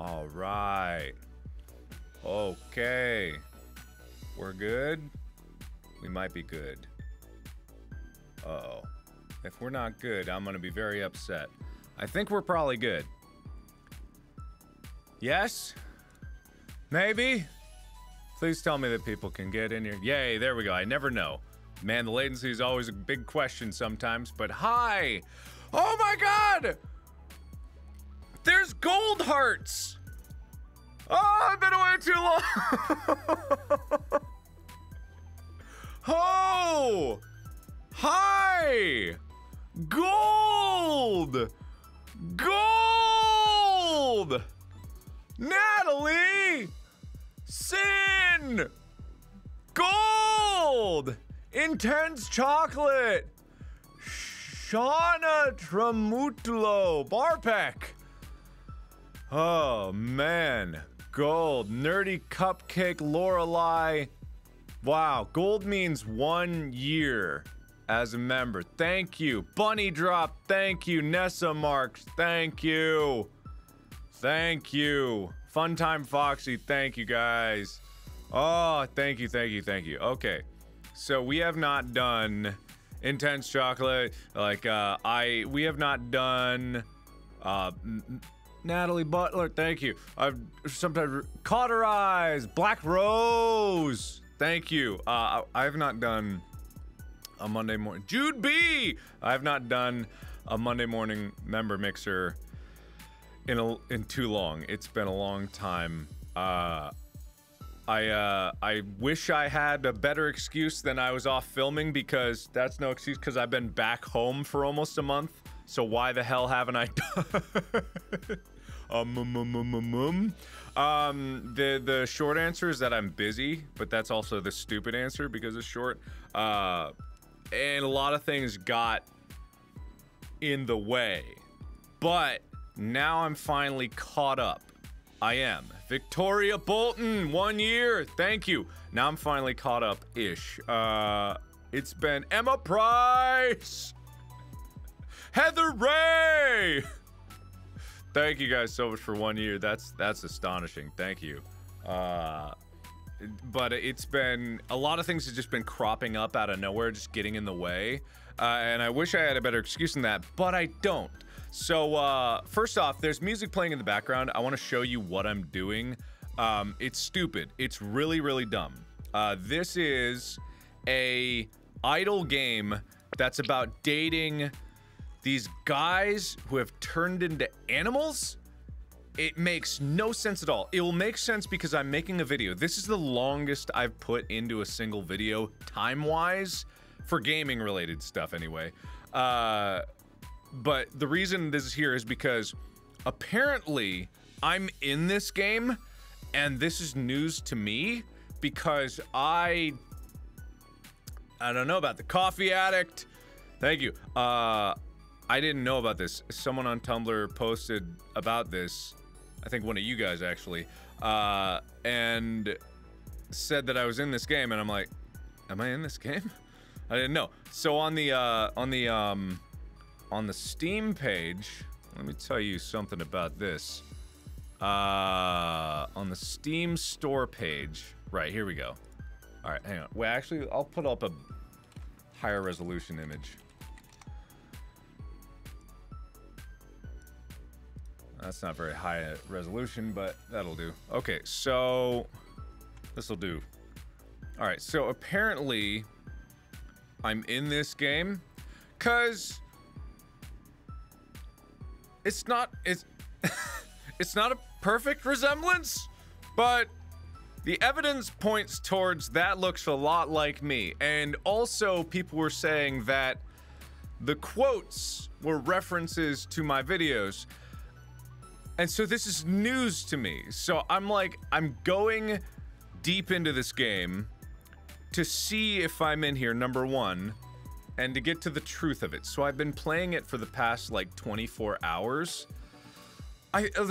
All right. Okay. We're good? We might be good. Uh-oh. If we're not good, I'm gonna be very upset. I think we're probably good. Yes? Maybe? Please tell me that people can get in here. Yay, there we go. I never know. Man, the latency is always a big question sometimes, but hi! Oh my god! There's gold hearts! Oh, I've been away too long! Oh! Hi! Gold! Gold! Natalie! Sin! Gold! Intense chocolate! Shauna Tramutulo! Barpek! Oh, man. Gold. Nerdy Cupcake Lorelei. Wow, gold means 1 year as a member. Thank you. Bunny Drop, thank you. Nessa Marks, thank you. Thank you. Funtime Foxy, thank you guys. Oh, thank you, thank you, thank you. Okay, so we have not done Intense Chocolate. Like, we have not done, Natalie Butler, thank you. I've sometimes Cauterize, Black Rose, thank you. I have not done a Monday morning. Jude B, I have not done a Monday morning member mixer in too long. It's been a long time. I wish I had a better excuse than I was off filming, because that's no excuse, because I've been back home for almost a month. So why the hell haven't I done? The short answer is that I'm busy, but that's also the stupid answer because it's short. And a lot of things got in the way. But now I'm finally caught up. I am. Victoria Bolton, 1 year. Thank you. Now I'm finally caught up-ish. It's been Emma Price. Heather Ray. Thank you guys so much for 1 year. That's astonishing. Thank you. But it's been, a lot of things have just been cropping up out of nowhere, just getting in the way. And I wish I had a better excuse than that, but I don't. So, first off, there's music playing in the background. I want to show you what I'm doing. It's stupid. It's really, really dumb. This is a idle game that's about dating these guys who have turned into animals. It makes no sense at all. It will make sense because I'm making a video. This is the longest I've put into a single video, time-wise, for gaming-related stuff anyway. But the reason this is here is because apparently I'm in this game, and this is news to me because I don't know about the coffee addict. Thank you. I didn't know about this. Someone on Tumblr posted about this. I think one of you guys actually, and said that I was in this game, and I'm like, am I in this game? I didn't know. So on the Steam page, let me tell you something about this. On the Steam store page, right, here we go. All right, hang on. Wait, actually, I'll put up a higher resolution image. That's not very high resolution, but that'll do. Okay, so this'll do. All right, so apparently I'm in this game, 'cause it's not it's not a perfect resemblance, but the evidence points towards that looks a lot like me. And also people were saying that the quotes were references to my videos. And so this is news to me. So I'm like, I'm going deep into this game to see if I'm in here, number one, and to get to the truth of it. So I've been playing it for the past like 24 hours.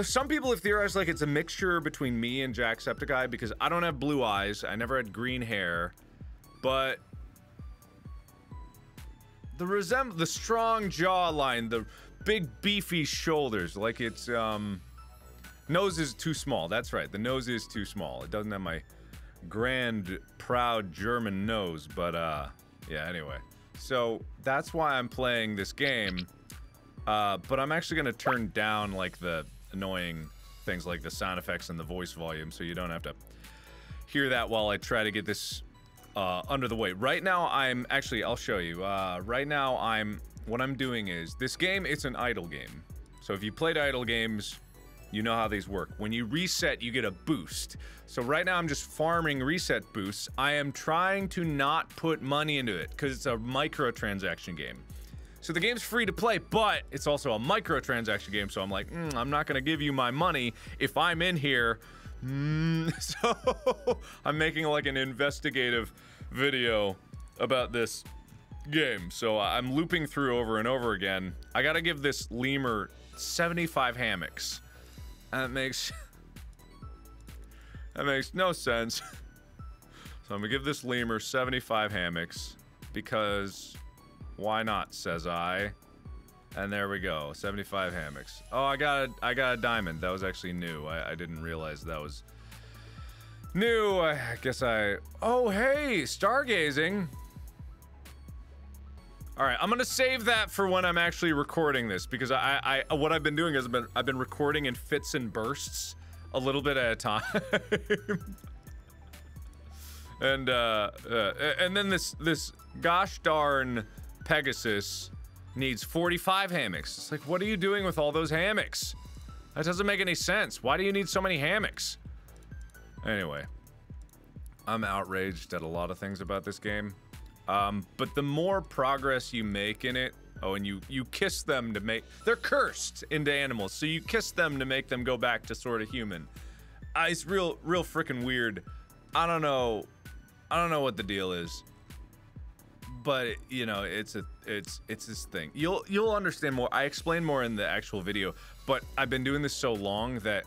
Some people have theorized like it's a mixture between me and Jacksepticeye because I don't have blue eyes, I never had green hair, but the strong jawline, the big beefy shoulders, like it's Nose is too small. That's right. The nose is too small. It doesn't have my grand, proud German nose. But, yeah, anyway. So, that's why I'm playing this game. But I'm actually going to turn down, like, the annoying things like the sound effects and the voice volume so you don't have to hear that while I try to get this under the way. Right now, I'll show you. Right now, what I'm doing is, this game, it's an idle game. So if you played idle games, you know how these work. When you reset, you get a boost. So right now I'm just farming reset boosts. I am trying to not put money into it because it's a microtransaction game. So the game's free to play, but it's also a microtransaction game. So I'm like, I'm not gonna give you my money if I'm in here. So I'm making like an investigative video about this game. So I'm looping through over and over again. I gotta give this lemur 75 hammocks. That makes no sense. So I'm gonna give this lemur 75 hammocks because why not, says I. And there we go, 75 hammocks. Oh, I got a diamond. That was actually new. I didn't realize that was new. I guess oh hey, stargazing. All right, I'm gonna save that for when I'm actually recording this because what I've been doing is I've been recording in fits and bursts, a little bit at a time, and then this gosh darn Pegasus needs 45 hammocks. It's like, what are you doing with all those hammocks? That doesn't make any sense. Why do you need so many hammocks? Anyway, I'm outraged at a lot of things about this game. But the more progress you make in it, and you kiss them to make, they're cursed into animals, so you kiss them to make them go back to sort of human. It's real freaking weird. I don't know what the deal is, but you know, it's this thing. You'll understand more. I explain more in the actual video, but I've been doing this so long that,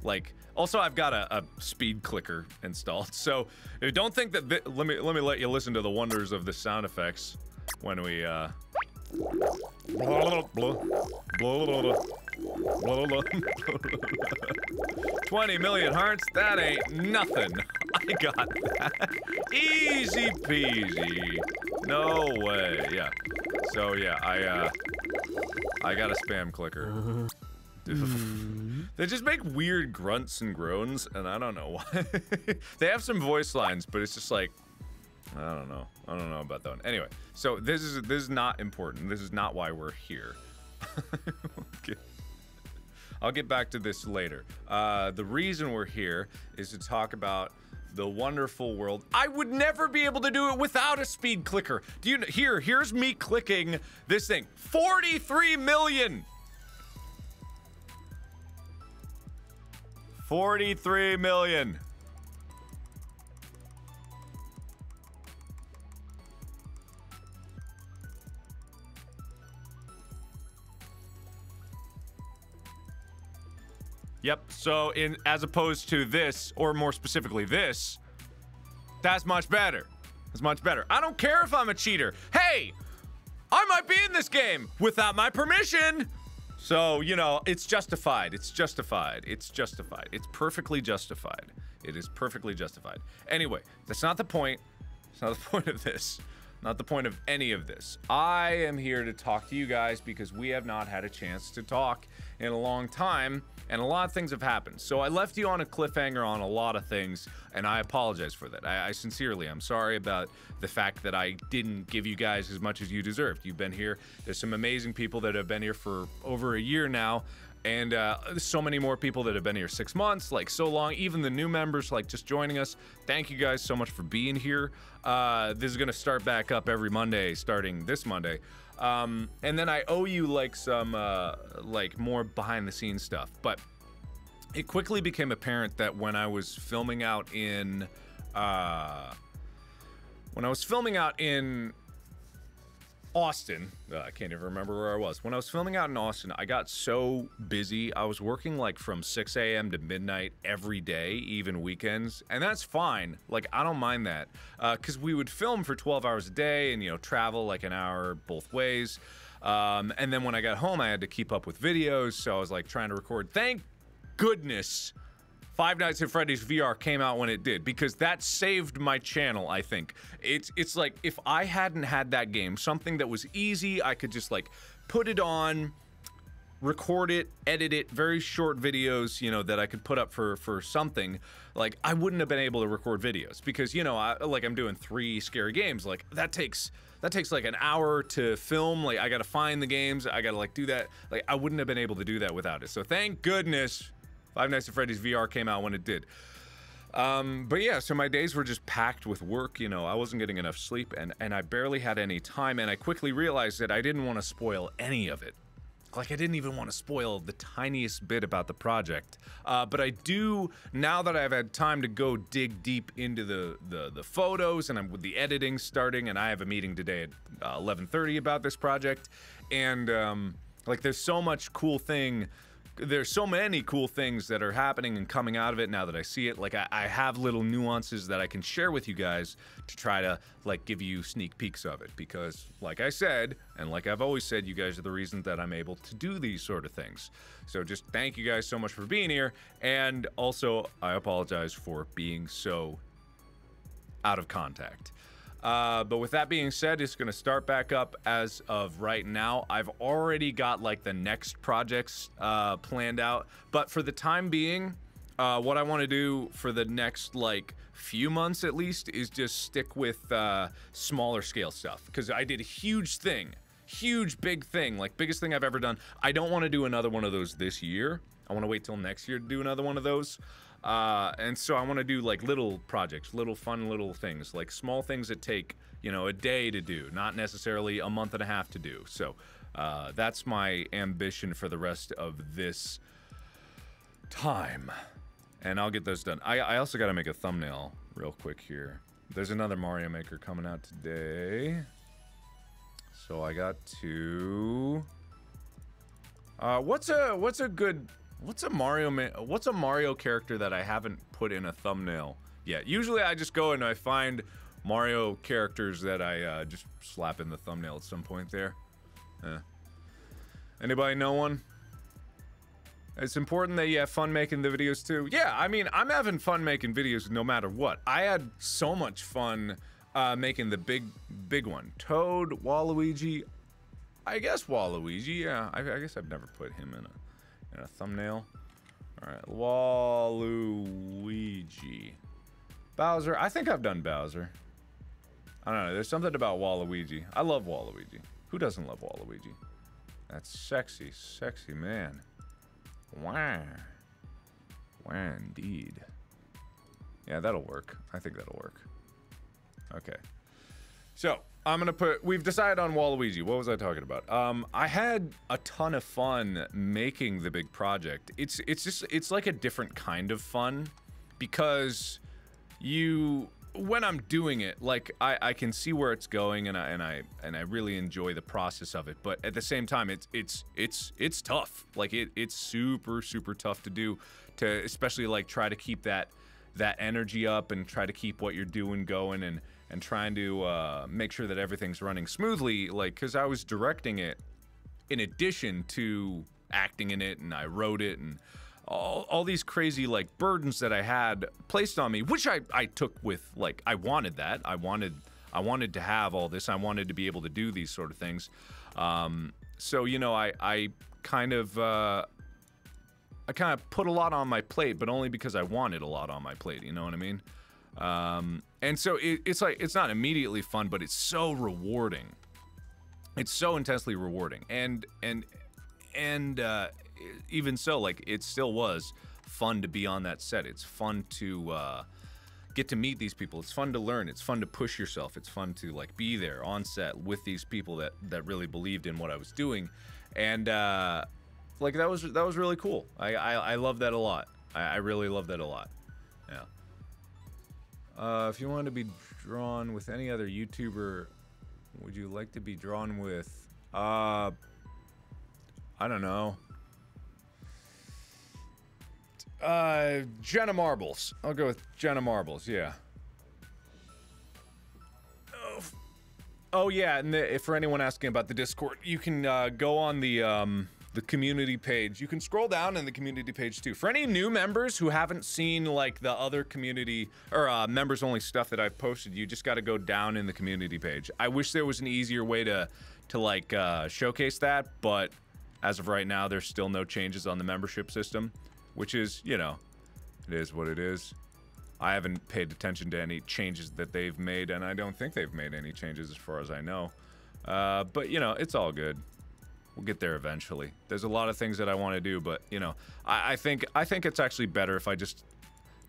like, also I've got a speed clicker installed. So don't think that let me let you listen to the wonders of the sound effects when we 20 million hearts, that ain't nothing. I got that. Easy peasy. No way. Yeah. So yeah, I got a spam clicker. They just make weird grunts and groans, and I don't know why. They have some voice lines, but it's just like, I don't know. I don't know about that one. Anyway, so this is not important. This is not why we're here. Okay. I'll get back to this later. The reason we're here is to talk about the wonderful world. I would never be able to do it without a speed clicker. Do you here's me clicking this thing. 43 million. 43 million. Yep, so as opposed to this, or more specifically this, that's much better. That's much better. I don't care if I'm a cheater. Hey, I might be in this game without my permission. So, you know, it's justified. It's justified. It's justified. It's perfectly justified. It is perfectly justified. Anyway, that's not the point. It's not the point of this. Not the point of any of this. I am here to talk to you guys because we have not had a chance to talk in a long time, and a lot of things have happened. So I left you on a cliffhanger on a lot of things, and I apologize for that. I sincerely, I'm sorry about the fact that I didn't give you guys as much as you deserved. You've been here. There's some amazing people that have been here for over a year now, and so many more people that have been here 6 months, like so long. Even the new members, like just joining us. Thank you guys so much for being here. This is gonna start back up every Monday, starting this Monday. And then I owe you like some like more behind the scenes stuff, but it quickly became apparent that when I was filming out in Austin, I can't even remember where I was. When I was filming out in Austin, I got so busy. I was working like from 6 a.m. to midnight every day, even weekends. And that's fine. Like, I don't mind that. Because we would film for 12 hours a day and, you know, travel like an hour both ways. And then when I got home, I had to keep up with videos. So I was like trying to record. Thank goodness Five Nights at Freddy's VR came out when it did, because that saved my channel, I think. It's like, if I hadn't had that game, something that was easy, I could just like put it on, record it, edit it, very short videos, you know, that I could put up for something, like, I wouldn't have been able to record videos, because, you know, I'm doing 3 scary games, like, that takes like an hour to film, like, I gotta find the games, I gotta like do that, like, I wouldn't have been able to do that without it, so thank goodness Five Nights at Freddy's VR came out when it did. But yeah, so my days were just packed with work, you know, I wasn't getting enough sleep, and I barely had any time, and I quickly realized that I didn't want to spoil any of it. Like, I didn't even want to spoil the tiniest bit about the project. But I do, now that I've had time to go dig deep into the photos, and I'm with the editing starting, and I have a meeting today at 11:30 about this project, and like, there's so much cool thing. There's so many cool things that are happening and coming out of it now that I see it. Like, I have little nuances that I can share with you guys to try to, like, give you sneak peeks of it. Because, like I said, and like I've always said, you guys are the reason that I'm able to do these sort of things. So just thank you guys so much for being here. And also, I apologize for being so out of contact. But with that being said, it's going to start back up as of right now. I've already got like the next projects planned out, but for the time being, what I want to do for the next like few months at least is just stick with smaller scale stuff, because I did a huge big thing, like biggest thing I've ever done. I don't want to do another one of those this year. I want to wait till next year to do another one of those. And so I want to do like little projects, little fun little things, like small things that take, you know, a day to do, not necessarily a month and a half to do. So that's my ambition for the rest of this time, and I'll get those done. I also got to make a thumbnail real quick here. There's another Mario Maker coming out today, so I got to what's a Mario character that I haven't put in a thumbnail yet? Usually I just go and I find Mario characters that I just slap in the thumbnail at some point there. Anybody know one? It's important that you have fun making the videos too. Yeah, I mean, I'm having fun making videos no matter what. I had so much fun making the big one. Toad, Waluigi. I guess Waluigi, yeah. I guess I've never put him in a thumbnail. Alright, Waluigi. Bowser, I think I've done Bowser. I don't know, there's something about Waluigi. I love Waluigi. Who doesn't love Waluigi? That's sexy, sexy man. Wow. Wow, indeed. Yeah, that'll work. I think that'll work. Okay. So, I'm gonna put, we've decided on Waluigi. What was I talking about? I had a ton of fun making the big project. It's like a different kind of fun, because when I'm doing it, like, I can see where it's going, and I really enjoy the process of it, but at the same time, it's tough. Like, it's super tough to do, to especially like try to keep that energy up and try to keep what you're doing going, and trying to make sure that everything's running smoothly, like, because I was directing it in addition to acting in it, and I wrote it, and all these crazy, like, burdens that I had placed on me, which I took with, like, I wanted that. I wanted to have all this. I wanted to be able to do these sort of things. So, you know, I kind of put a lot on my plate, but only because I wanted a lot on my plate, you know what I mean? And so it's like, it's not immediately fun, but it's so rewarding. It's so intensely rewarding. And even so, like, it still was fun to be on that set. It's fun to, get to meet these people. It's fun to learn. It's fun to push yourself. It's fun to, like, be there on set with these people that really believed in what I was doing. And, like, that was really cool. I love that a lot. I really love that a lot. Yeah. If you wanted to be drawn with any other YouTuber, would you like to be drawn with, I don't know. Jenna Marbles. I'll go with Jenna Marbles, yeah. Oh yeah, and for anyone asking about the Discord, you can go on the the community page. You can scroll down in the community page too. For any new members who haven't seen like the other community or members only stuff that I've posted, you just got to go down in the community page. I wish there was an easier way to like showcase that, but as of right now, there's still no changes on the membership system, which is, you know, it is what it is. I haven't paid attention to any changes that they've made, and I don't think they've made any changes as far as I know. But, you know, it's all good. We'll get there eventually. There's a lot of things that I want to do, but, you know, I think it's actually better if I just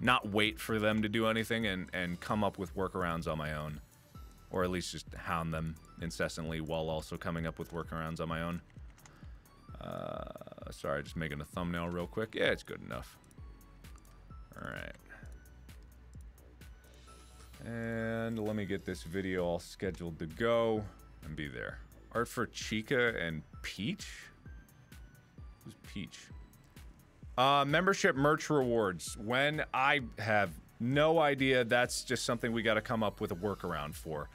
not wait for them to do anything and come up with workarounds on my own. Or at least just hound them incessantly while also coming up with workarounds on my own. Sorry, just making a thumbnail real quick. Yeah, it's good enough. Alright. And let me get this video all scheduled to go and be there. Art for Chica and Peach? Who's Peach? Membership merch rewards. When I have no idea, that's just something we got to come up with a workaround for.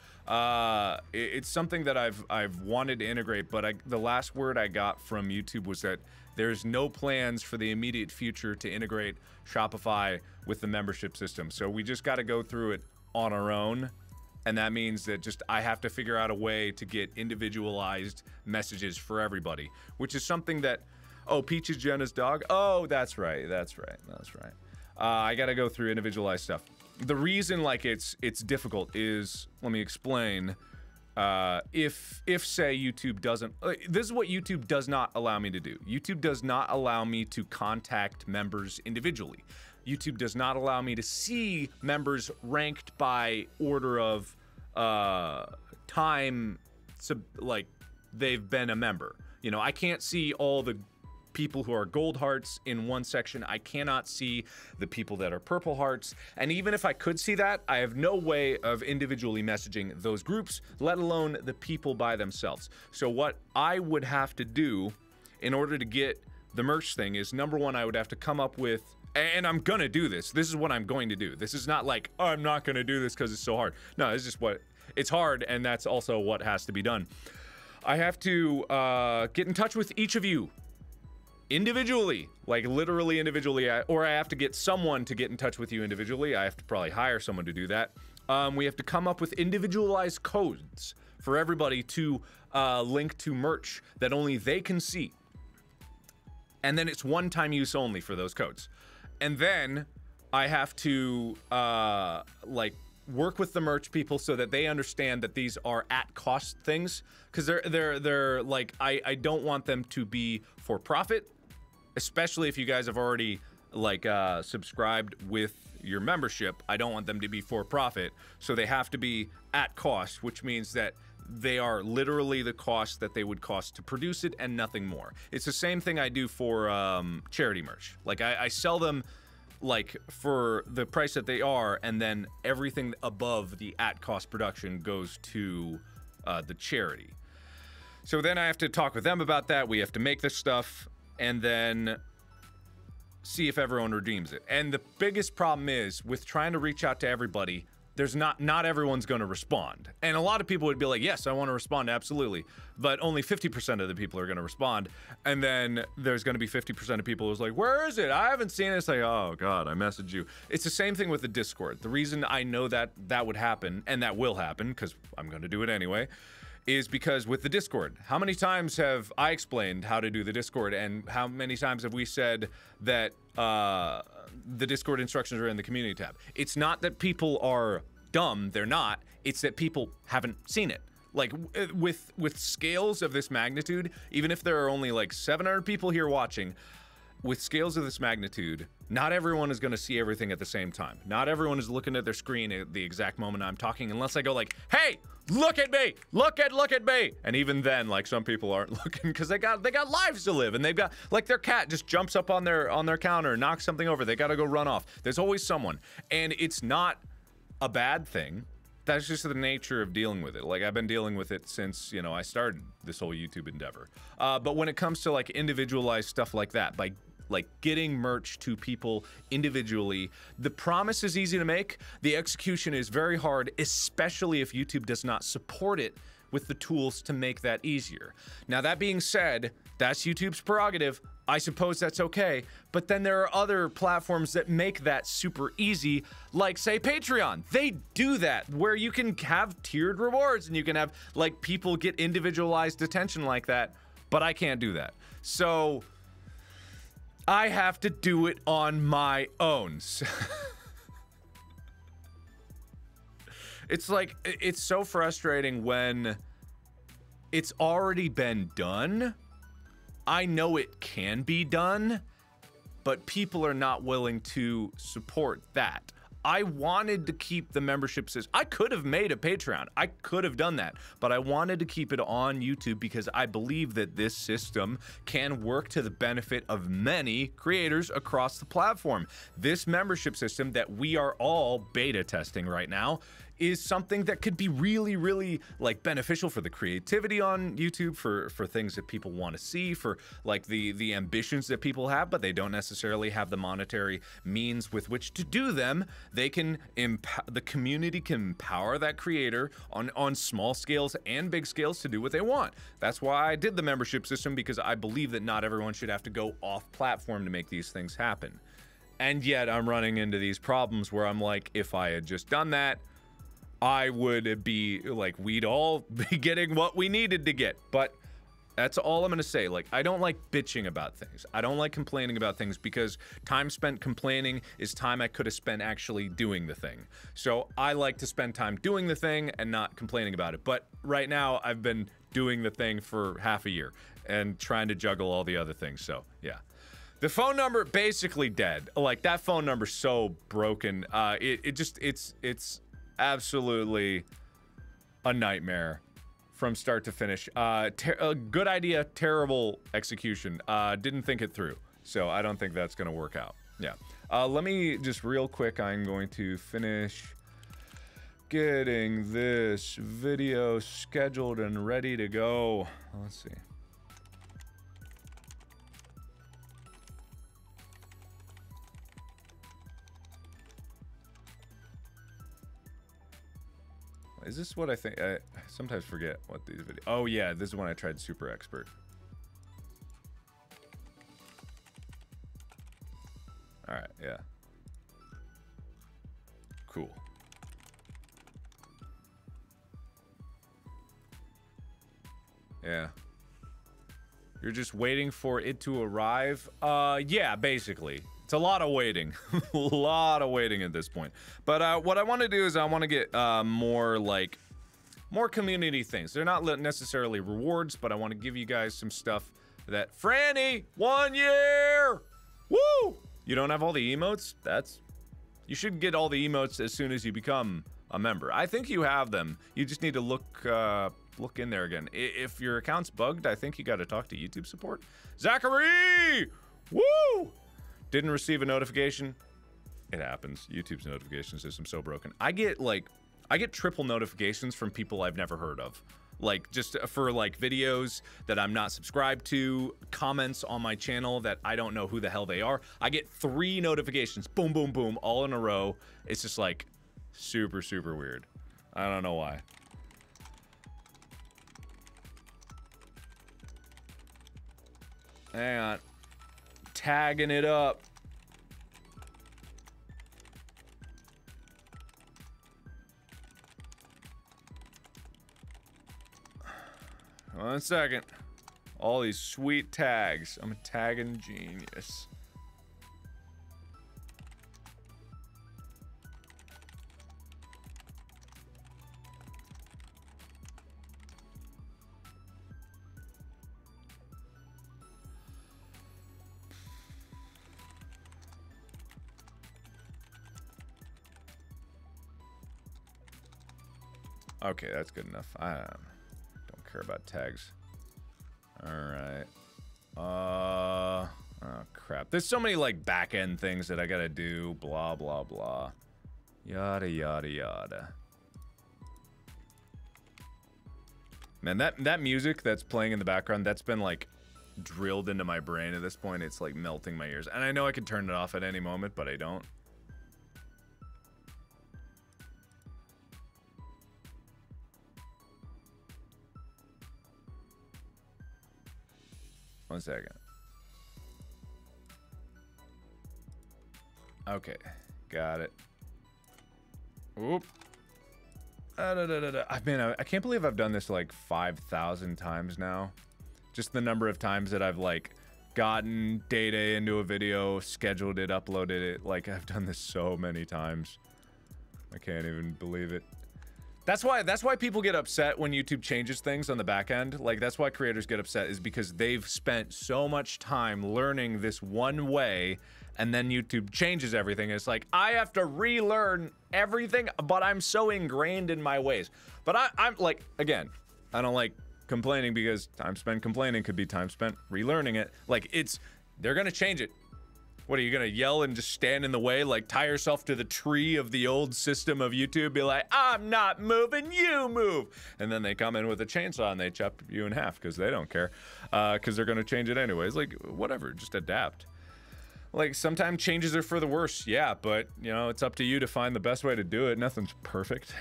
It's something that I've wanted to integrate, but the last word I got from YouTube was that there's no plans for the immediate future to integrate Shopify with the membership system. So we just got to go through it on our own. And that means that just I have to figure out a way to get individualized messages for everybody, which is something that, oh, Peach is Jenna's dog. Oh, that's right. That's right. That's right. I got to go through individualized stuff. The reason like it's difficult is, let me explain. If say YouTube doesn't, this is what YouTube does not allow me to do. YouTube does not allow me to contact members individually. YouTube does not allow me to see members ranked by order of time, like they've been a member. You know, I can't see all the people who are gold hearts in one section. I cannot see the people that are purple hearts. And even if I could see that, I have no way of individually messaging those groups, let alone the people by themselves. So what I would have to do in order to get the merch thing is, number one, I would have to come up with, and I'm gonna do this. This is what I'm going to do. This is not like, oh, I'm not gonna do this because it's so hard. No, it's just what, it's hard, and that's also what has to be done. I have to get in touch with each of you individually, like literally individually, or I have to get someone to get in touch with you individually. I have to probably hire someone to do that. We have to come up with individualized codes for everybody to link to merch that only they can see. And then it's one-time use only for those codes. And then I have to like work with the merch people so that they understand that these are at cost things, because they're like, I don't want them to be for profit, especially if you guys have already like subscribed with your membership. I don't want them to be for profit, so they have to be at cost, which means that they are literally the cost that they would cost to produce it and nothing more. It's the same thing I do for charity merch. Like I sell them like for the price that they are, and then everything above the at cost production goes to the charity. So then I have to talk with them about that. We have to make this stuff and then see if everyone redeems it. And the biggest problem is with trying to reach out to everybody, there's not everyone's going to respond. And a lot of people would be like, yes, I want to respond, absolutely. But only 50% of the people are going to respond. And then there's going to be 50% of people who's like, where is it? I haven't seen it. It's like, oh God, I messaged you. It's the same thing with the Discord. The reason I know that that would happen, and that will happen, because I'm going to do it anyway, is because with the Discord, how many times have I explained how to do the Discord, and how many times have we said that the Discord instructions are in the community tab? It's not that people are dumb, they're not. It's that people haven't seen it. Like with scales of this magnitude, even if there are only like 700 people here watching, with scales of this magnitude, not everyone is going to see everything at the same time. Not everyone is looking at their screen at the exact moment I'm talking, unless I go like, hey, look at me, look at me. And even then, like, some people aren't looking because they got lives to live, and they've got, like, their cat just jumps up on their counter, knocks something over, they got to go run off. There's always someone, and it's not a bad thing. That's just the nature of dealing with it. Like, I've been dealing with it since, you know, I started this whole YouTube endeavor. But when it comes to like individualized stuff like that, by like getting merch to people individually, the promise is easy to make. The execution is very hard, especially if YouTube does not support it with the tools to make that easier. Now, that being said, that's YouTube's prerogative. I suppose that's okay. But then there are other platforms that make that super easy, like, say, Patreon. They do that, where you can have tiered rewards and you can have, like, people get individualized attention like that. But I can't do that. So I have to do it on my own. It's like, it's so frustrating when it's already been done. I know it can be done, but people are not willing to support that. I wanted to keep the membership system. I could have made a Patreon. I could have done that, but I wanted to keep it on YouTube because I believe that this system can work to the benefit of many creators across the platform. This membership system that we are all beta testing right now is something that could be really, really like beneficial for the creativity on YouTube, for things that people want to see, for like the ambitions that people have, but they don't necessarily have the monetary means with which to do them. They can the community can empower that creator on small scales and big scales to do what they want. That's why I did the membership system, because I believe that not everyone should have to go off platform to make these things happen. And yet I'm running into these problems where I'm like, if I had just done that, I would be like, we'd all be getting what we needed to get. But that's all I'm gonna say. Like, I don't like bitching about things. I don't like complaining about things, because time spent complaining is time I could have spent actually doing the thing. So I like to spend time doing the thing and not complaining about it. But right now I've been doing the thing for half a year and trying to juggle all the other things. So yeah. The phone number, basically dead. Like, that phone number's so broken. It's absolutely a nightmare from start to finish. A good idea, terrible execution. Didn't think it through, so I don't think that's gonna work out. Yeah. Let me just real quick, I'm going to finish getting this video scheduled and ready to go. Let's see. Is this what I think? I sometimes forget what these videos. Oh yeah, this is when I tried Super Expert. All right, yeah. Cool. Yeah. You're just waiting for it to arrive? Yeah, basically. It's a lot of waiting. A lot of waiting at this point. But what I want to do is I want to get more community things. They're not necessarily rewards, but I want to give you guys some stuff that... Franny! 1 year! Woo! You don't have all the emotes? You should get all the emotes as soon as you become a member. I think you have them. You just need to look in there again. If your account's bugged, I think you got to talk to YouTube support. Zachary! Woo! Didn't receive a notification. It happens. YouTube's notification system's so broken. I get triple notifications from people I've never heard of. Like, just for like videos that I'm not subscribed to, comments on my channel that I don't know who the hell they are. I get 3 notifications, boom, boom, boom, all in a row. It's just like super, super weird. I don't know why. Hang on. Tagging it up. One second. All these sweet tags. I'm a tagging genius. Okay, that's good enough. I don't care about tags. All right. Oh crap. There's so many like back end things that I gotta do. Blah blah blah. Yada yada yada. Man, that music that's playing in the background, that's been like drilled into my brain at this point. It's like melting my ears. And I know I can turn it off at any moment, but I don't. 1 second. Okay, got it. Oop. I can't believe I've done this like 5,000 times now. Just the number of times that I've like gotten data into a video, scheduled it, uploaded it. Like I've done this so many times. I can't even believe it. That's why people get upset when YouTube changes things on the back end. Like that's why creators get upset, is because they've spent so much time learning this one way, and then YouTube changes everything. It's like, I have to relearn everything, but I'm so ingrained in my ways. But I'm like, again, I don't like complaining, because time spent complaining could be time spent relearning it. Like they're gonna change it. What, are you gonna yell and just stand in the way, like tie yourself to the tree of the old system of YouTube, be like, I'm not moving, you move, and then they come in with a chainsaw and they chop you in half because they don't care, because they're gonna change it anyways. Like, whatever, just adapt. Like, sometimes changes are for the worse, yeah, but you know, it's up to you to find the best way to do it. Nothing's perfect.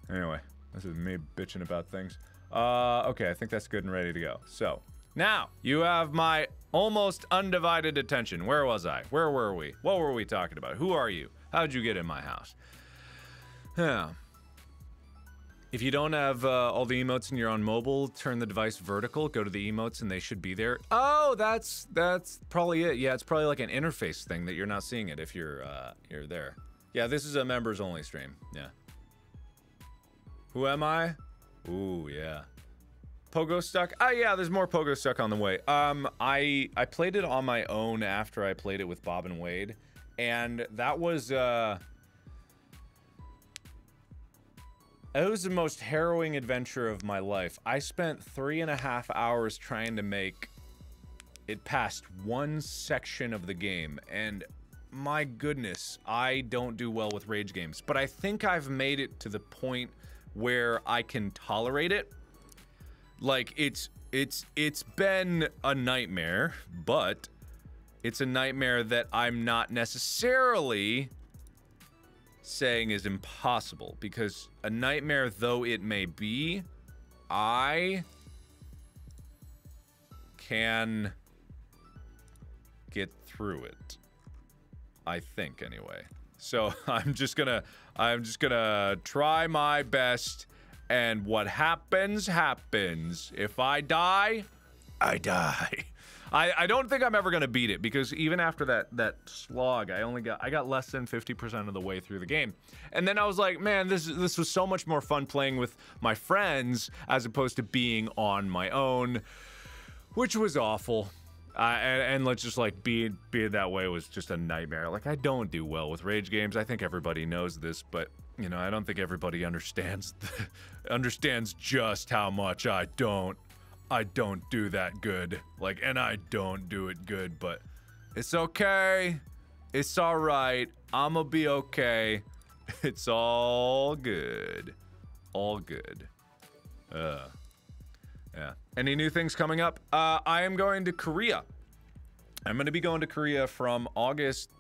Anyway, this is me bitching about things. Okay, I think that's good and ready to go. So now you have my almost undivided attention. Where was I? Where were we? What were we talking about? Who are you? How'd you get in my house? Yeah. If you don't have all the emotes and you're on mobile, turn the device vertical, go to the emotes, and they should be there. Oh, that's probably it. Yeah, it's probably like an interface thing that you're not seeing it if you're there. Yeah, this is a members only stream. Yeah. Who am I? Ooh, yeah. Pogo Stuck? Oh, yeah, there's more Pogo Stuck on the way. I played it on my own after I played it with Bob and Wade, and that was, it was the most harrowing adventure of my life. I spent 3.5 hours trying to make it past one section of the game, and my goodness, I don't do well with rage games, but I think I've made it to the point where I can tolerate it. Like, it's been a nightmare, but it's a nightmare that I'm not necessarily saying is impossible, because a nightmare though it may be, I can get through it. I think, anyway. So I'm just gonna try my best, and what happens, happens. If I die, I die. I don't think I'm ever gonna beat it, because even after that slog, I got less than 50% of the way through the game. And then I was like, man, this was so much more fun playing with my friends as opposed to being on my own, which was awful. And let's just like be that way was just a nightmare. Like, I don't do well with rage games. I think everybody knows this, but you know, I don't think everybody understands just how much I don't do that good. Like, and I don't do it good, but it's okay. It's all right. I'ma be okay. It's all good. All good. Yeah. Any new things coming up? I am going to Korea. I'm going to be going to Korea from August.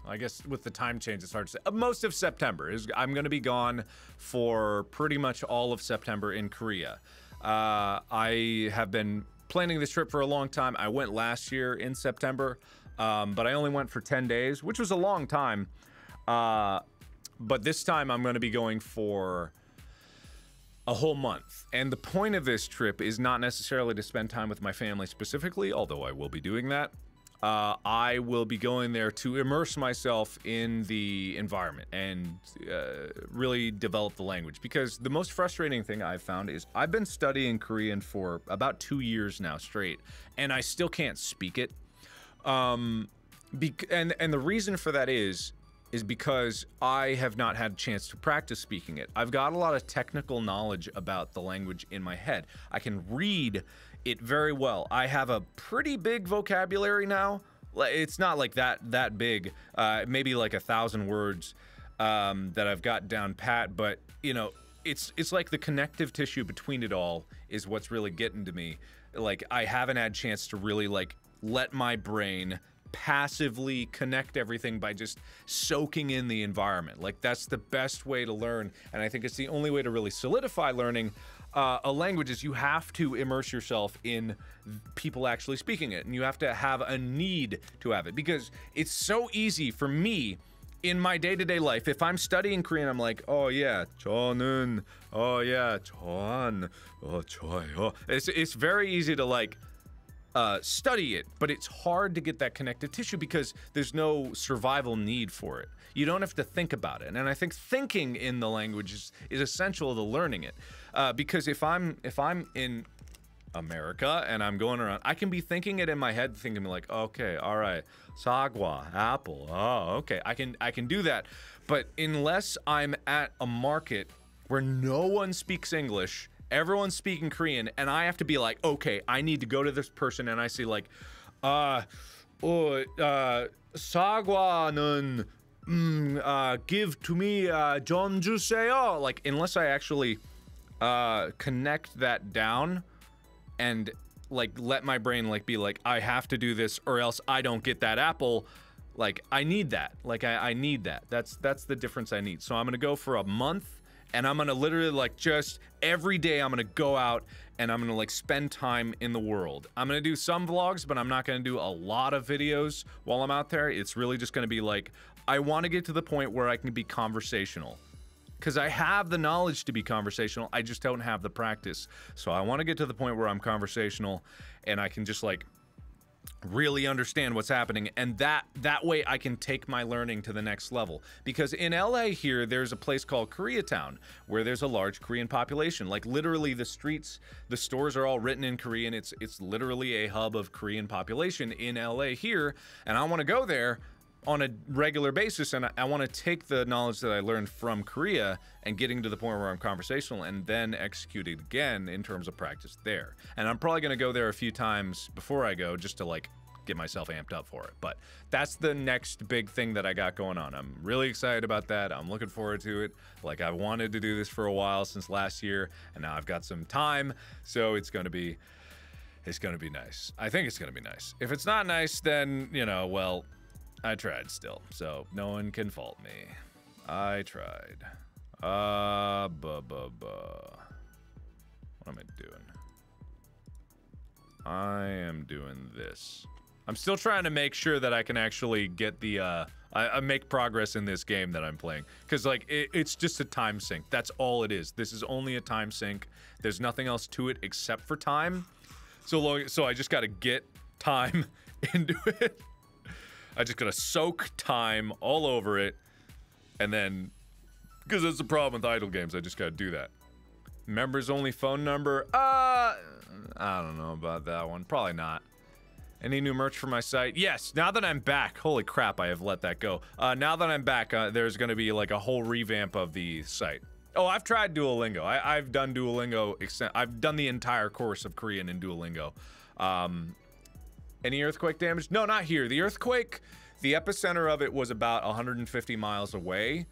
I guess with the time change, it's hard to say. Most of September. I'm going to be gone for pretty much all of September in Korea. I have been planning this trip for a long time. I went last year in September, but I only went for 10 days, which was a long time. But this time I'm going to be going for a whole month. And the point of this trip is not necessarily to spend time with my family specifically, although I will be doing that. I will be going there to immerse myself in the environment and really develop the language. Because the most frustrating thing I've found is I've been studying Korean for about 2 years now straight, and I still can't speak it. And the reason for that is because I have not had a chance to practice speaking it. I've got a lot of technical knowledge about the language in my head. I can read it very well. I have a pretty big vocabulary now. It's not like that big, maybe like 1,000 words that I've got down pat, but you know, it's like the connective tissue between it all is what's really getting to me. Like, I haven't had a chance to really like let my brain passively connect everything by just soaking in the environment. Like, that's the best way to learn, and I think it's the only way to really solidify learning. a language is you have to immerse yourself in people actually speaking it, and you have to have a need to have it, because it's so easy for me in my day-to-day life. If I'm studying Korean, I'm like, oh yeah, 저는, oh yeah, 전, oh 좋아요. It's very easy to like study it, but it's hard to get that connective tissue because there's no survival need for it. You don't have to think about it, and I think thinking in the language is essential to learning it. Because if I'm in America and I'm going around, I can be thinking it in my head, thinking like, okay, all right, sagwa, apple, oh, okay, I can do that. But unless I'm at a market where no one speaks English, everyone's speaking Korean, and I have to be like, okay, I need to go to this person, and I say like, sagwa는 give to me 전 주세요. Like, unless I actually connect that down and like let my brain like be like, I have to do this or else I don't get that apple. Like, I need that. Like, I need that. That's the difference I need. So I'm gonna go for a month, and I'm gonna literally like just every day I'm gonna go out and I'm gonna like spend time in the world. I'm gonna do some vlogs, but I'm not gonna do a lot of videos while I'm out there. It's really just gonna be like, I want to get to the point where I can be conversational, because I have the knowledge to be conversational, I just don't have the practice. So I want to get to the point where I'm conversational and I can just like really understand what's happening, and that way I can take my learning to the next level. Because in LA here, there's a place called Koreatown where there's a large Korean population. Like, literally the streets, the stores are all written in Korean. It's literally a hub of Korean population in LA here, and I want to go there on a regular basis, and I want to take the knowledge that I learned from Korea and getting to the point where I'm conversational, and then execute it again in terms of practice there. And I'm probably going to go there a few times before I go, just to like get myself amped up for it. But that's the next big thing that I got going on. I'm really excited about that. I'm looking forward to it. Like, I wanted to do this for a while, since last year, and now I've got some time, so it's going to be nice. I think it's going to be nice. If it's not nice, then, you know, well, I tried still, so no one can fault me. I tried. What am I doing? I am doing this. I'm still trying to make sure that I can actually get the, I make progress in this game that I'm playing. Because, like, it's just a time sink. That's all it is. This is only a time sink. There's nothing else to it except for time. So I just gotta get time into it. I just gotta soak time all over it, and then, because that's the problem with idle games, I just gotta do that. Members only phone number? I don't know about that one. Probably not. Any new merch for my site? Yes, now that I'm back. Holy crap, I have let that go. Now that I'm back, there's gonna be like a whole revamp of the site. Oh, I've tried Duolingo. I've done Duolingo. I've done the entire course of Korean in Duolingo. Any earthquake damage? No, not here. The earthquake, the epicenter of it was about 150 miles away.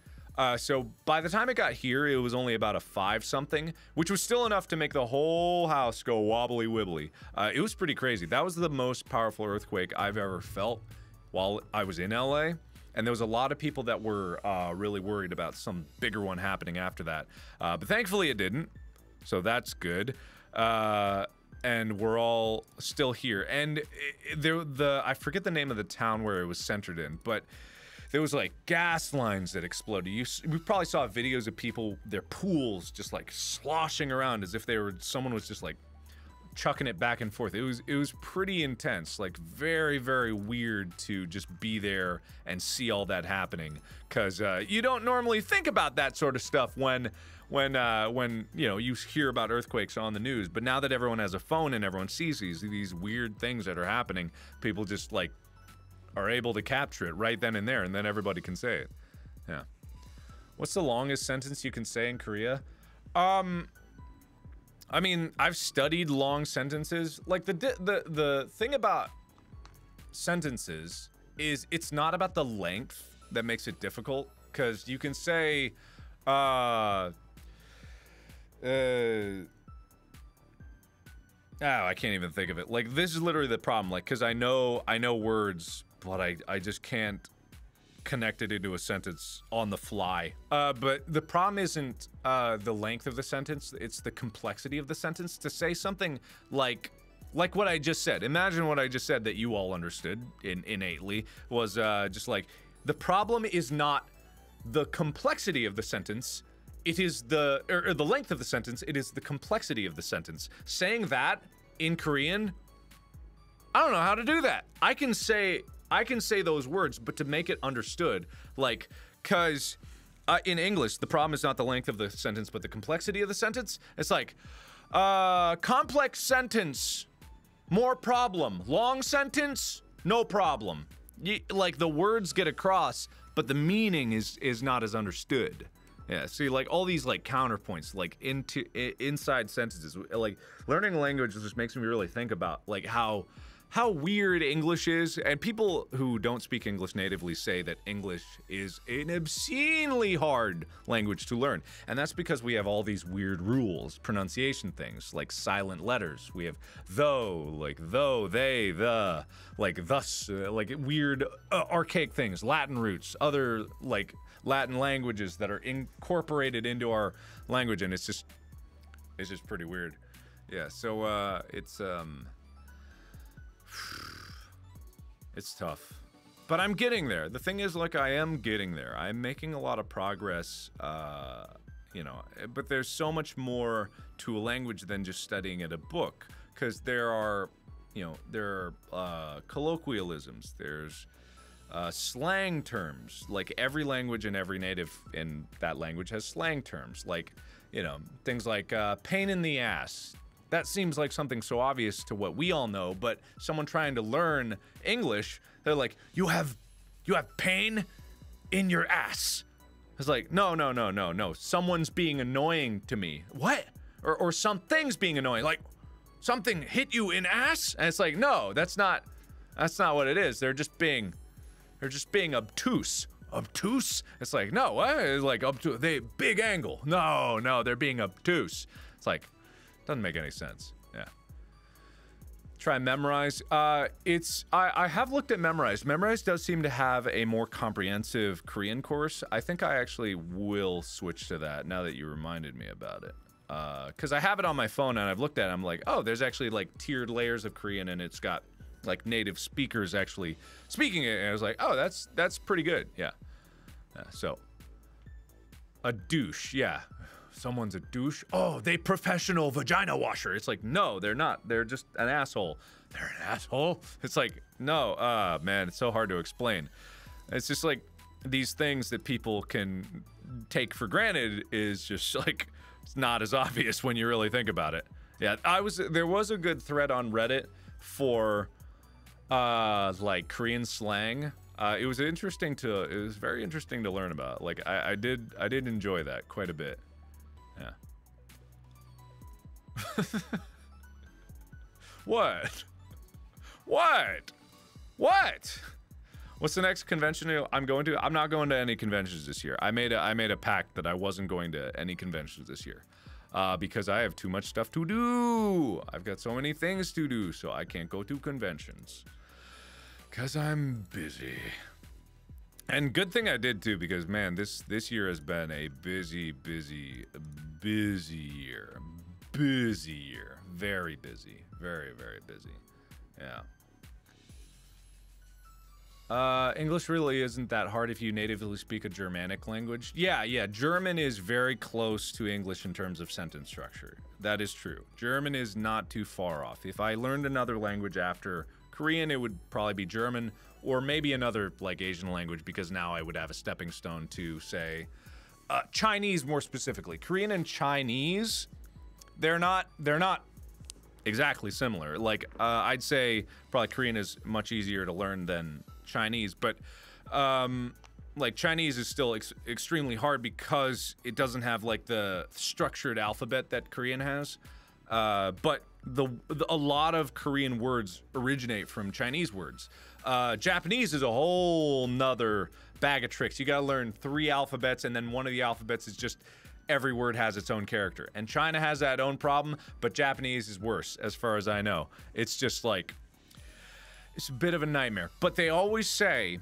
So by the time it got here, it was only about a 5-something, which was still enough to make the whole house go wobbly wibbly. It was pretty crazy. That was the most powerful earthquake I've ever felt while I was in LA. And there was a lot of people that were really worried about some bigger one happening after that. But thankfully it didn't. So that's good. And we're all still here. And I forget the name of the town where it was centered in, but there was like gas lines that exploded. We probably saw videos of people, their pools just like sloshing around as if someone was just like chucking it back and forth. It was pretty intense, like very, very weird to just be there and see all that happening, because you don't normally think about that sort of stuff when you know, you hear about earthquakes on the news. But now that everyone has a phone and everyone sees these weird things that are happening, people just like are able to capture it right then and there, and then everybody can say it. Yeah. What's the longest sentence you can say in Korea? I mean, I've studied long sentences. Like, the thing about sentences is it's not about the length that makes it difficult, because you can say I can't even think of it. Like, this is literally the problem. Like, because I know words, but I just can't connect it into a sentence on the fly. But the problem isn't the length of the sentence, it's the complexity of the sentence. To say something like what I just said, imagine what I just said that you all understood innately, was just like, the problem is not the complexity of the sentence, it is the length of the sentence, it is the complexity of the sentence. Saying that in Korean, I don't know how to do that. I can say those words, but to make it understood, like, cause in English, the problem is not the length of the sentence, but the complexity of the sentence. It's like, complex sentence, more problem. Long sentence, no problem. Like, the words get across, but the meaning is not as understood. Yeah, see, like, all these, like, counterpoints, like, inside sentences. Like, learning a language just makes me really think about, like, how weird English is. And people who don't speak English natively say that English is an obscenely hard language to learn. And that's because we have all these weird rules, pronunciation things, like silent letters. We have though, like though, they, the, like thus, like weird archaic things, Latin roots, other, like, Latin languages that are incorporated into our language, and it's just pretty weird. Yeah, so it's tough, but I'm getting there. The thing is, like, I am getting there. I'm making a lot of progress, you know, but there's so much more to a language than just studying at a book, because there are, you know, there are colloquialisms, there's slang terms. Like, every language and every native in that language has slang terms, like, you know, things like pain in the ass. That seems like something so obvious to what we all know, but someone trying to learn English, they're like, you have pain in your ass. It's like, no. Someone's being annoying to me. What? Or something's being annoying. Like, something hit you in ass? And it's like, no, that's not what it is. They're just being obtuse. Obtuse? It's like, no, what? It's like obtuse. Big angle. No, they're being obtuse. It's like, doesn't make any sense. Yeah. Try Memrise. I have looked at Memrise. Memrise does seem to have a more comprehensive Korean course. I think I actually will switch to that now that you reminded me about it. Because I have it on my phone and I've looked at it. I'm like, oh, there's actually like tiered layers of Korean, and it's got like native speakers actually speaking it. And I was like, oh, that's pretty good. Yeah. So a douche. Yeah. Someone's a douche. Oh, they professional vagina washer. It's like, no, they're not. They're just an asshole. They're an asshole. It's like, no, man, it's so hard to explain. It's just like these things that people can take for granted is just like, it's not as obvious when you really think about it. Yeah, there was a good thread on Reddit for like Korean slang. It was very interesting to learn about. Like, I did enjoy that quite a bit. Yeah. What? What's the next convention I'm going to? I'm not going to any conventions this year. I made a pact that I wasn't going to any conventions this year. Because I have too much stuff to do. I've got so many things to do, so I can't go to conventions. 'Cause I'm busy. And good thing I did too, because man, this year has been a busy year. Busy year. Very busy. Very, very busy. Yeah. English really isn't that hard if you natively speak a Germanic language. Yeah, German is very close to English in terms of sentence structure. That is true. German is not too far off. If I learned another language after Korean, it would probably be German, or maybe another, like, Asian language, because now I would have a stepping stone to, say, Chinese more specifically. Korean and Chinese, they're not exactly similar. Like, I'd say probably Korean is much easier to learn than Chinese, but like, Chinese is still extremely hard because it doesn't have like the structured alphabet that Korean has. But a lot of Korean words originate from Chinese words. Japanese is a whole nother bag of tricks. You gotta learn 3 alphabets, and then one of the alphabets is just every word has its own character. And China has that own problem, but Japanese is worse, as far as I know. It's just like, it's a bit of a nightmare. But they always say,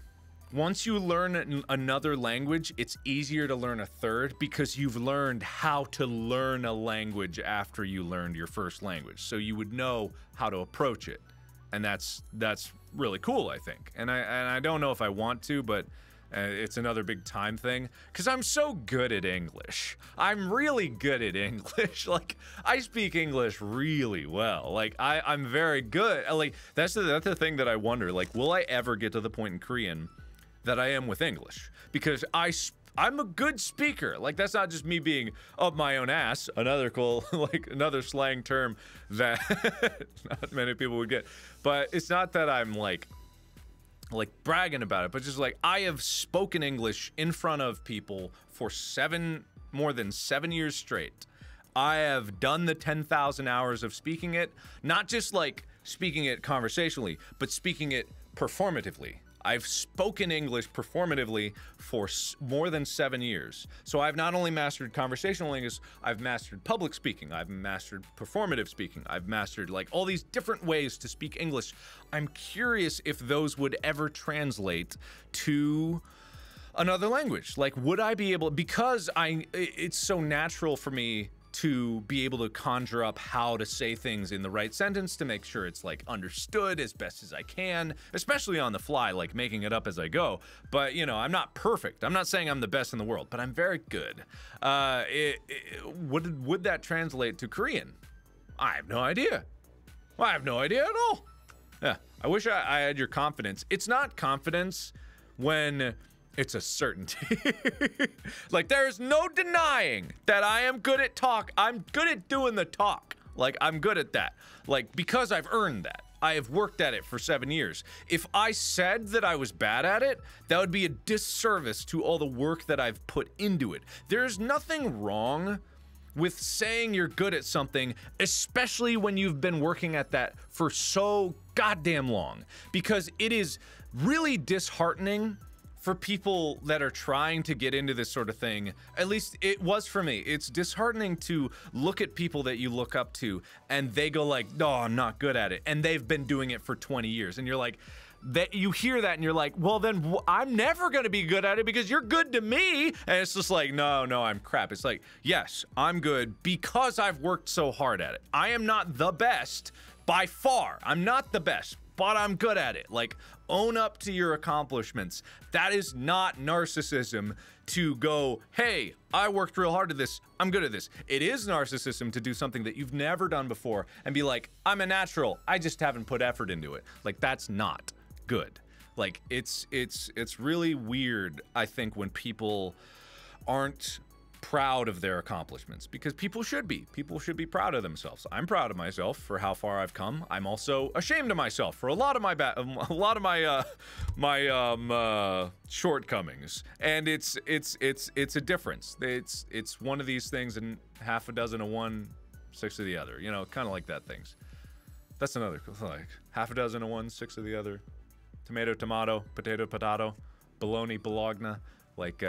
once you learn another language, it's easier to learn a third because you've learned how to learn a language after you learned your first language. So you would know how to approach it. And that's really cool, I think. And I don't know if I want to, but it's another big time thing. Because I'm so good at English. I'm really good at English. Like, I speak English really well. Like, I'm very good. Like, that's the thing that I wonder. Like, will I ever get to the point in Korean that I am with English? Because I'm a good speaker. Like, that's not just me being up my own ass. Another cool, like, another slang term that not many people would get. But it's not that I'm like bragging about it, but just like, I have spoken English in front of people for more than 7 years straight. I have done the 10,000 hours of speaking it, not just like speaking it conversationally, but speaking it performatively. I've spoken English performatively for more than 7 years. So I've not only mastered conversational English, I've mastered public speaking, I've mastered performative speaking, I've mastered like all these different ways to speak English. I'm curious if those would ever translate to another language. Like, would I be able, because it's so natural for me to be able to conjure up how to say things in the right sentence to make sure it's like understood as best as I can, especially on the fly, like making it up as I go. But you know, I'm not perfect. I'm not saying I'm the best in the world, but I'm very good. Would that translate to Korean? I have no idea. I have no idea at all. Yeah, I wish I had your confidence. It's not confidence when it's a certainty. Like, there's no denying that I am good at talk. I'm good at doing the talk. Like, I'm good at that. Like, because I've earned that. I have worked at it for 7 years. If I said that I was bad at it, that would be a disservice to all the work that I've put into it. There's nothing wrong with saying you're good at something, especially when you've been working at that for so goddamn long. Because it is really disheartening for people that are trying to get into this sort of thing. At least it was for me. It's disheartening to look at people that you look up to and they go like, no, I'm not good at it. And they've been doing it for 20 years. And you're like, that you hear that and you're like, well, then I'm never going to be good at it because you're good to me. And it's just like, no, I'm crap. It's like, yes, I'm good because I've worked so hard at it. I am not the best by far. I'm not the best, but I'm good at it. Like, own up to your accomplishments. That is not narcissism to go, hey, I worked real hard at this, I'm good at this. It is narcissism to do something that you've never done before and be like, I'm a natural, I just haven't put effort into it. Like, that's not good. Like, it's really weird, I think, when people aren't proud of their accomplishments, because people should be proud of themselves. I'm proud of myself for how far I've come. I'm also ashamed of myself for a lot of my shortcomings, and it's a difference. It's one of these things and half a dozen of one, six of the other, you know, kind of like that things. That's another, like, half a dozen of one, six of the other, tomato tomato, potato potato, bologna bologna, like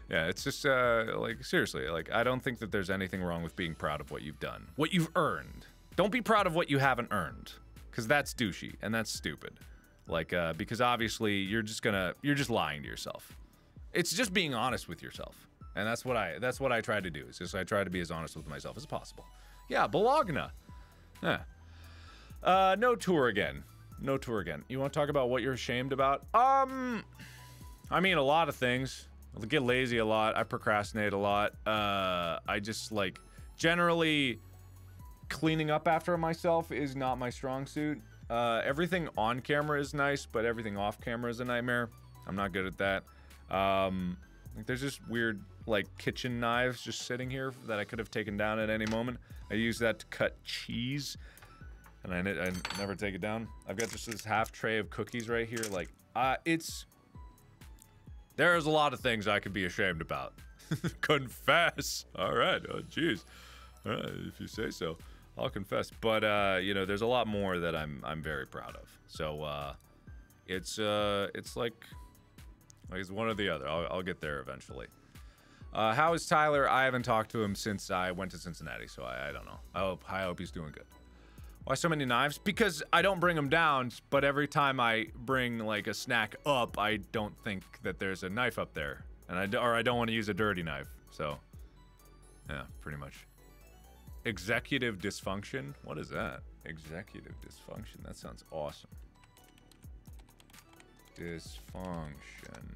yeah, it's just, like, seriously, like, I don't think that there's anything wrong with being proud of what you've done. What you've earned. Don't be proud of what you haven't earned. Because that's douchey, and that's stupid. Like, because obviously, you're just lying to yourself. It's just being honest with yourself. And that's what I try to do. It's just I try to be as honest with myself as possible. Yeah, Bologna. Yeah. No tour again. No tour again. You want to talk about what you're ashamed about? I mean, a lot of things. I get lazy a lot. I procrastinate a lot. I just, like, generally cleaning up after myself is not my strong suit. Everything on camera is nice, but everything off camera is a nightmare. I'm not good at that. Like, there's just weird, like, kitchen knives just sitting here that I could have taken down at any moment. I use that to cut cheese, and I never take it down. I've got just this half tray of cookies right here. Like, there's a lot of things I could be ashamed about. Confess. All right. Oh, jeez. All right, if you say so, I'll confess. But you know, there's a lot more that I'm very proud of. So it's like it's one or the other. I'll get there eventually. How is Tyler? I haven't talked to him since I went to Cincinnati, so I don't know. I hope he's doing good. Why so many knives? Because I don't bring them down, but every time I bring like a snack up, I don't think that there's a knife up there, and I don't want to use a dirty knife. So, yeah, pretty much. Executive dysfunction? What is that? Executive dysfunction. That sounds awesome. Dysfunction.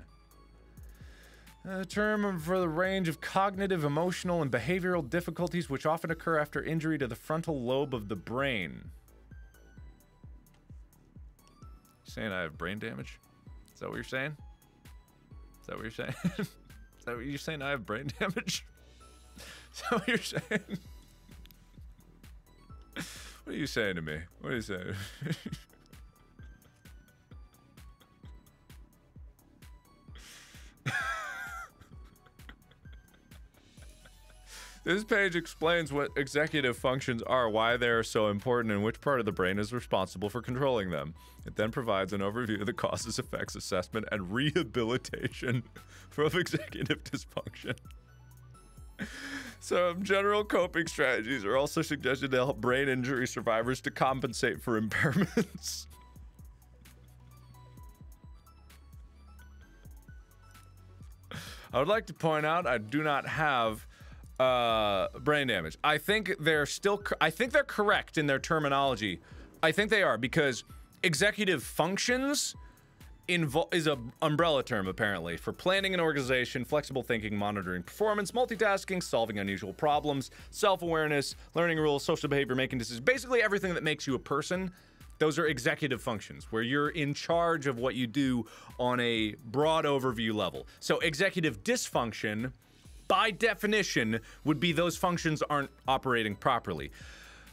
A term for the range of cognitive, emotional, and behavioral difficulties which often occur after injury to the frontal lobe of the brain. You saying I have brain damage? Is that what you're saying? Is that what you're saying? Is that what you're saying? I have brain damage? Is that what you're saying? What are you saying to me? What are you saying? This page explains what executive functions are, why they are so important, and which part of the brain is responsible for controlling them. It then provides an overview of the causes, effects, assessment, and rehabilitation from executive dysfunction. Some general coping strategies are also suggested to help brain injury survivors to compensate for impairments. I would like to point out I do not have brain damage. I think they're correct in their terminology. I think they are, because executive functions is a umbrella term apparently for planning and organization, flexible thinking, monitoring performance, multitasking, solving unusual problems, self-awareness, learning rules, social behavior, making decisions, basically everything that makes you a person. Those are executive functions, where you're in charge of what you do on a broad overview level. So executive dysfunction, by definition, would be those functions aren't operating properly.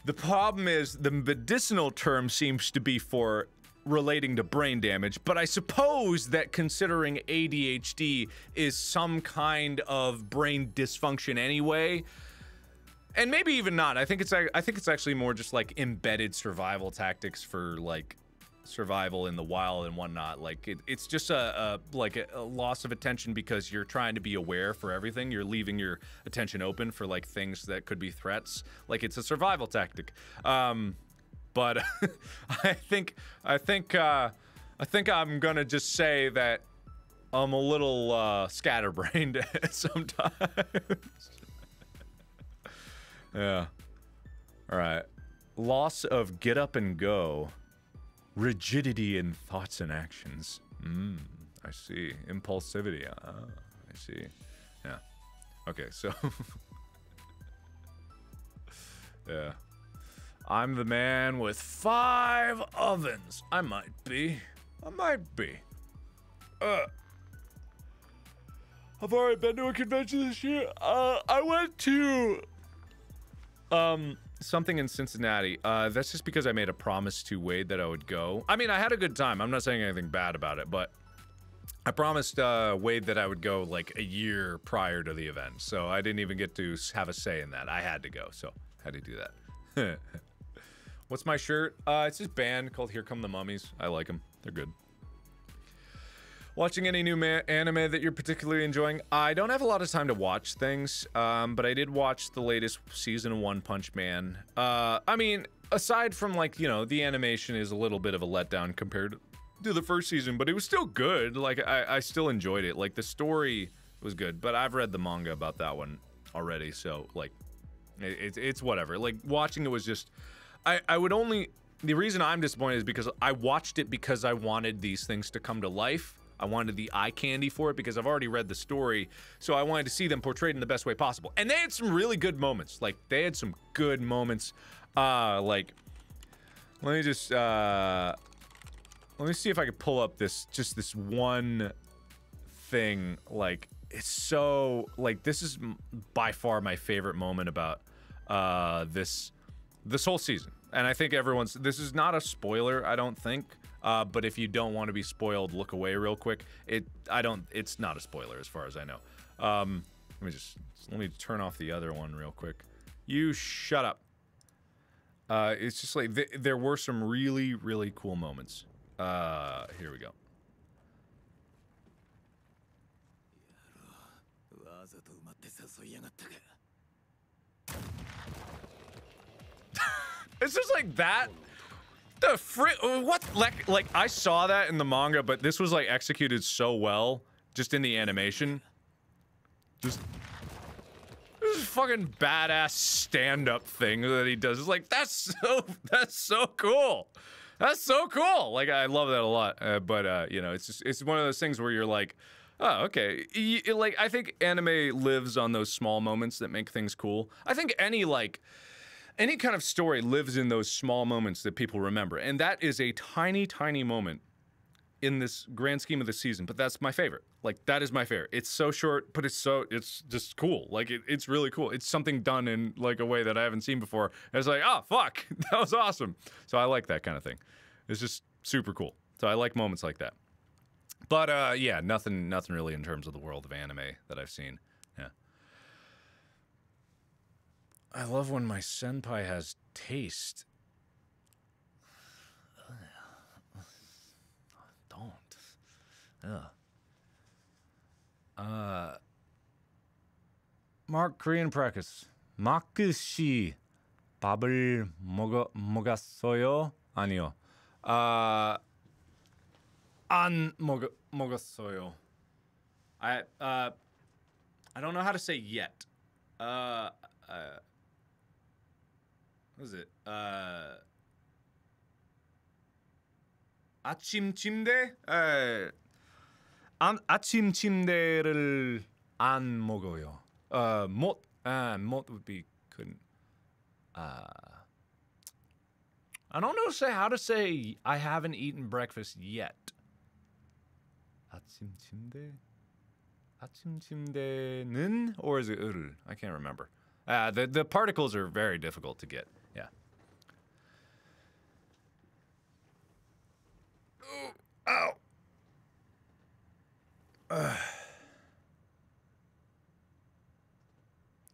The problem is the medicinal term seems to be for relating to brain damage, but I suppose that considering ADHD is some kind of brain dysfunction anyway, and maybe even not. I think it's actually more just like embedded survival tactics for like survival in the wild and whatnot. Like it's just a loss of attention because you're trying to be aware for everything. You're leaving your attention open for like things that could be threats. Like it's a survival tactic. But I think I'm gonna just say that I'm a little scatterbrained sometimes. Yeah. All right. Loss of get up and go. Rigidity in thoughts and actions. I see. Impulsivity. I see. Yeah. Okay, so... yeah. I'm the man with 5 ovens. I might be. I've already been to a convention this year. I went to... something in Cincinnati. That's just because I made a promise to Wade that I would go. I mean, I had a good time. I'm not saying anything bad about it, but I promised Wade that I would go like a year prior to the event. So I didn't even get to have a say in that. I had to go, so I had to do that. What's my shirt? It's this band called Here Come the Mummies. I like them. They're good. Watching any new anime that you're particularly enjoying? I don't have a lot of time to watch things, but I did watch the latest season of One Punch Man. I mean, aside from like, you know, the animation is a little bit of a letdown compared to the first season, but it was still good. Like, I still enjoyed it. Like, the story was good, but I've read the manga about that one already, so, like, it's whatever. Like, watching it was just... I would only... The reason I'm disappointed is because I watched it because I wanted these things to come to life. I wanted the eye candy for it because I've already read the story, so I wanted to see them portrayed in the best way possible. And they had some really good moments. Like, they had some good moments. Like, let me just, let me see if I could pull up this one thing. Like, it's so, like, this is by far my favorite moment about, this whole season. And I think this is not a spoiler, I don't think. But if you don't want to be spoiled, look away real quick. It's not a spoiler as far as I know. Let me turn off the other one real quick. You shut up. It's just like, there were some really, really cool moments. Here we go. It's just like that. The what? Like I saw that in the manga, but this was like executed so well, just in the animation. Just this fucking badass stand-up thing that he does. It's like that's so cool. That's so cool. Like I love that a lot. But you know, it's one of those things where you're like, oh, okay. Like I think anime lives on those small moments that make things cool. I think any kind of story lives in those small moments that people remember, and that is a tiny, tiny moment in this grand scheme of the season. But that's my favorite. Like that is my favorite. It's so short, but it's just cool. Like it's really cool. It's something done in like a way that I haven't seen before. And it's like, oh fuck, that was awesome. So I like that kind of thing. It's just super cool. So I like moments like that. But yeah, nothing really in terms of the world of anime that I've seen. Yeah. I love when my senpai has taste. Don't. Mark, Korean practice. 마크 씨 밥을 먹었어요? 아니요. 안 먹었어요. I don't know how to say yet. What is it? 아침 침대? 아침 침대를 안 먹어요. 못 would be couldn't. I don't know how to say I haven't eaten breakfast yet. 아침 침대? 아침 침대는? Or is it 을? I can't remember. The particles are very difficult to get. Yeah. Ooh, ow.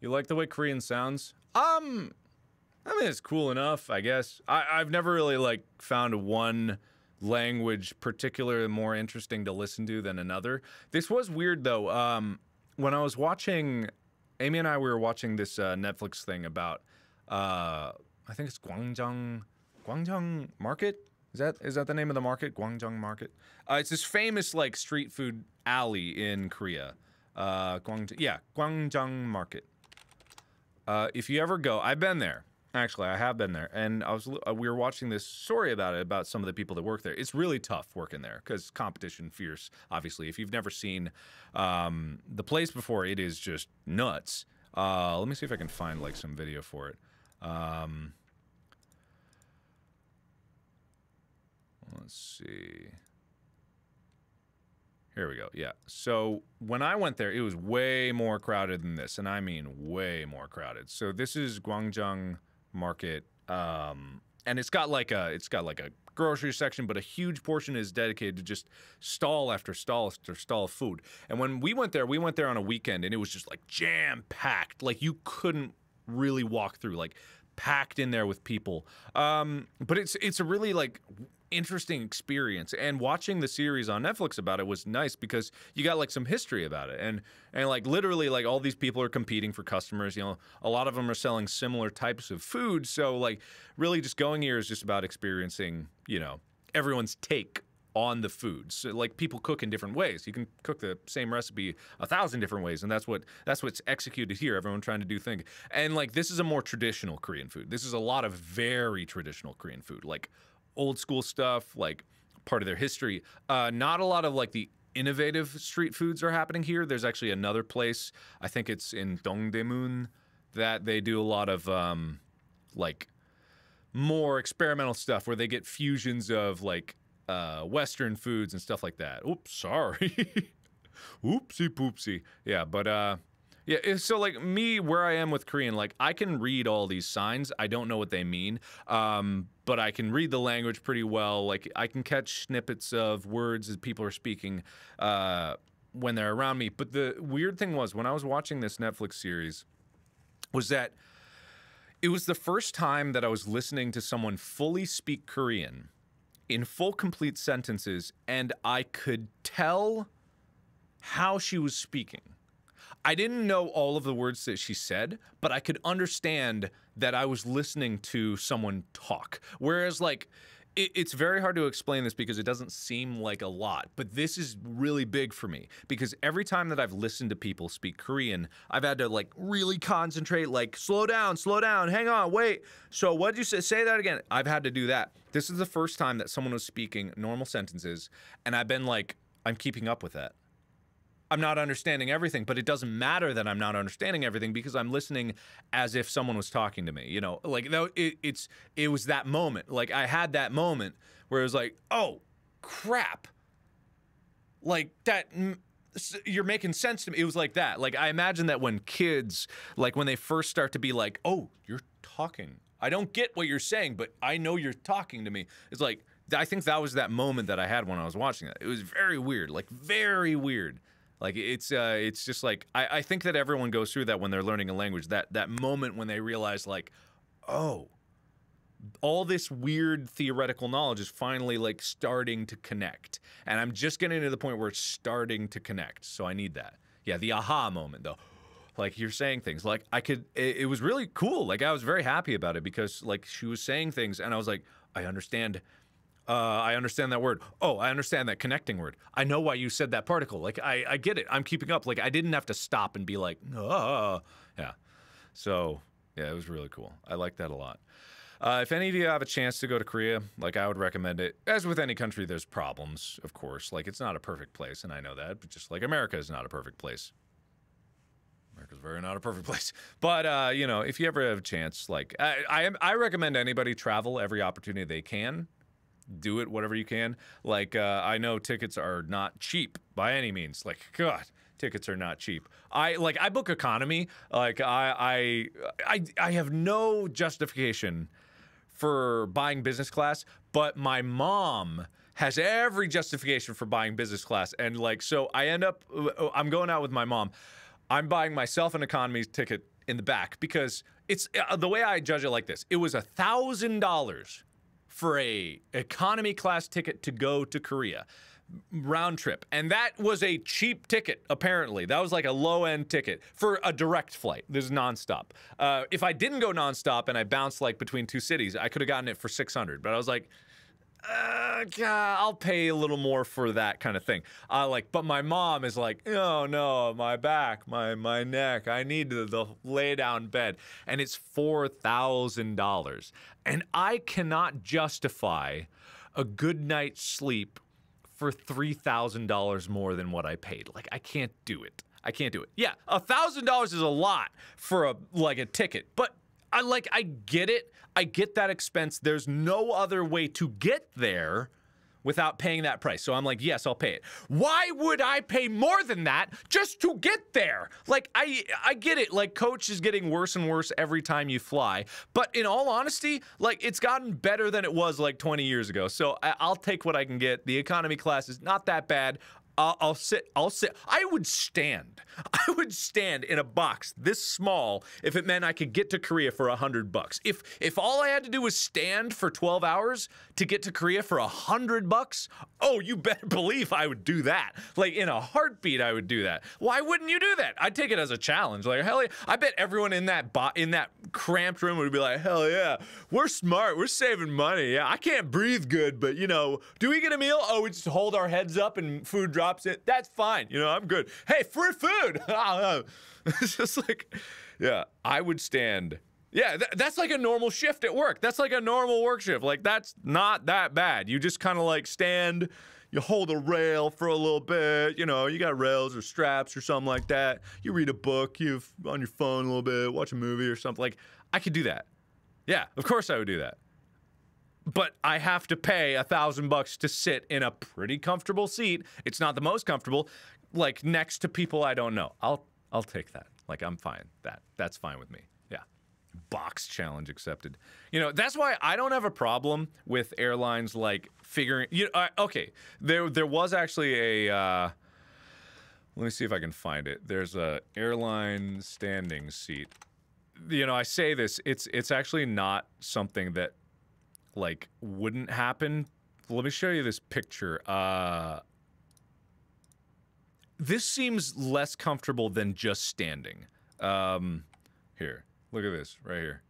You like the way Korean sounds? I mean, it's cool enough, I guess. I've never really, like, found one language particularly more interesting to listen to than another. This was weird, though. When I was watching... Amy and I, we were watching this Netflix thing about, I think it's Gwangjang Market? Is that the name of the market? Gwangjang Market? It's this famous, like, street food alley in Korea. Gwangjang Market. If you ever go, I've been there. Actually, I have been there, and we were watching this story about it, about some of the people that work there. It's really tough working there, because competition fierce, obviously. If you've never seen the place before, it is just nuts. Let me see if I can find, like, some video for it. Let's see. Here we go, yeah. So, when I went there, it was way more crowded than this, and I mean way more crowded. So, this is Gwangjang Market, and it's got like a grocery section, but a huge portion is dedicated to just stall after stall after stall of food. And when we went there on a weekend, and it was just like jam-packed. Like you couldn't really walk through, like packed in there with people. But it's a really like interesting experience, and watching the series on Netflix about it was nice because you got like some history about it, and like literally like all these people are competing for customers. You know, a lot of them are selling similar types of food, so like really just going here is just about experiencing, you know, everyone's take on the food. So like people cook in different ways. You can cook the same recipe 1,000 different ways, and that's what's executed here. Everyone trying to do things, and like this is a more traditional Korean food. This is a lot of very traditional Korean food, like old school stuff, like part of their history. Not a lot of like the innovative street foods are happening here. There's actually another place, I think it's in Dongdaemun, that they do a lot of like more experimental stuff where they get fusions of like Western foods and stuff like that. Oops, sorry. Oopsie poopsie. Yeah, but yeah, so like me, where I am with Korean, like I can read all these signs. I don't know what they mean, but I can read the language pretty well. Like I can catch snippets of words that people are speaking when they're around me. But the weird thing was, when I was watching this Netflix series, was that it was the first time that I was listening to someone fully speak Korean in full, complete sentences, and I could tell how she was speaking. I didn't know all of the words that she said, but I could understand that I was listening to someone talk. Whereas, like, it's very hard to explain this because it doesn't seem like a lot, but this is really big for me because every time that I've listened to people speak Korean, I've had to like really concentrate, like slow down, hang on, wait. So what did you say? Say that again. I've had to do that. This is the first time that someone was speaking normal sentences, and I've been like, I'm keeping up with that. I'm not understanding everything, but it doesn't matter that I'm not understanding everything because I'm listening as if someone was talking to me, you know? Like, it was that moment. Like, I had that moment where it was like, oh, crap. Like, you're making sense to me. It was like that. Like, I imagine that when kids, like, when they first start to be like, oh, you're talking. I don't get what you're saying, but I know you're talking to me. It's like, I think that was that moment that I had when I was watching that. It was very weird, like, very weird. Like, it's just like, I think that everyone goes through that when they're learning a language, that moment when they realize, like, oh, all this weird theoretical knowledge is finally, like, starting to connect. And I'm just getting to the point where it's starting to connect, so I need that. Yeah, the aha moment, though. Like, you're saying things. Like, it was really cool. Like, I was very happy about it because, like, she was saying things, and I was like, I understand that word. Oh, I understand that connecting word. I know why you said that particle. Like, I get it. I'm keeping up. Like, I didn't have to stop and be like, yeah. So, yeah, it was really cool. I like that a lot. If any of you have a chance to go to Korea, like, I would recommend it. As with any country, there's problems, of course. Like, it's not a perfect place, and I know that. But just like America is not a perfect place. America's very not a perfect place. But, you know, if you ever have a chance, like, I recommend anybody travel every opportunity they can. Do it, whatever you can. Like, I know tickets are not cheap by any means. Like, God, tickets are not cheap. I book economy. Like, I have no justification for buying business class, but my mom has every justification for buying business class. And, like, so I end up, I'm going out with my mom. I'm buying myself an economy ticket in the back because it's, the way I judge it like this, it was $1,000 for a economy class ticket to go to Korea, round trip. And that was a cheap ticket, apparently. That was like a low-end ticket for a direct flight. This is nonstop. If I didn't go nonstop and I bounced like between two cities, I could have gotten it for $600. But I was like, I'll pay a little more for that kind of thing. But my mom is like, oh no, my back, my neck, I need the lay down bed. And it's $4,000. And I cannot justify a good night's sleep for $3,000 more than what I paid. Like, I can't do it. I can't do it. Yeah, $1,000 is a lot for a ticket, but I get it. I get that expense. There's no other way to get there without paying that price. So I'm like, yes, I'll pay it. Why would I pay more than that just to get there? Like, I get it. Like, coach is getting worse and worse every time you fly. But in all honesty, like, it's gotten better than it was like 20 years ago. So I'll take what I can get. The economy class is not that bad. I'll sit. I would stand in a box this small if it meant I could get to Korea for $100. If all I had to do was stand for 12 hours to get to Korea for $100, oh, you better believe I would do that. Like, in a heartbeat, I would do that. Why wouldn't you do that? I'd take it as a challenge. Like, hell yeah. I bet everyone in that cramped room would be like, hell yeah, we're smart, we're saving money. Yeah, I can't breathe good, but, you know, do we get a meal? Oh, we just hold our heads up and food drops in. That's fine. You know, I'm good. Hey, free food. It's just like, yeah, I would stand. Yeah, that's like a normal shift at work. That's like a normal work shift. Like, that's not that bad. You just kind of like stand, you hold a rail for a little bit, you know, you got rails or straps or something like that. You read a book, you've on your phone a little bit, watch a movie or something. Like, I could do that. Yeah, of course I would do that. But I have to pay $1,000 to sit in a pretty comfortable seat. It's not the most comfortable, like next to people I don't know. I'll take that. Like, I'm fine. That's fine with me. Yeah. Box challenge accepted. You know, that's why I don't have a problem with airlines like figuring. Okay, there was actually a. Let me see if I can find it. There's a airline standing seat. You know, I say this. It's actually not something that, like, wouldn't happen. Let me show you this picture. this seems less comfortable than just standing. Here, look at this right here.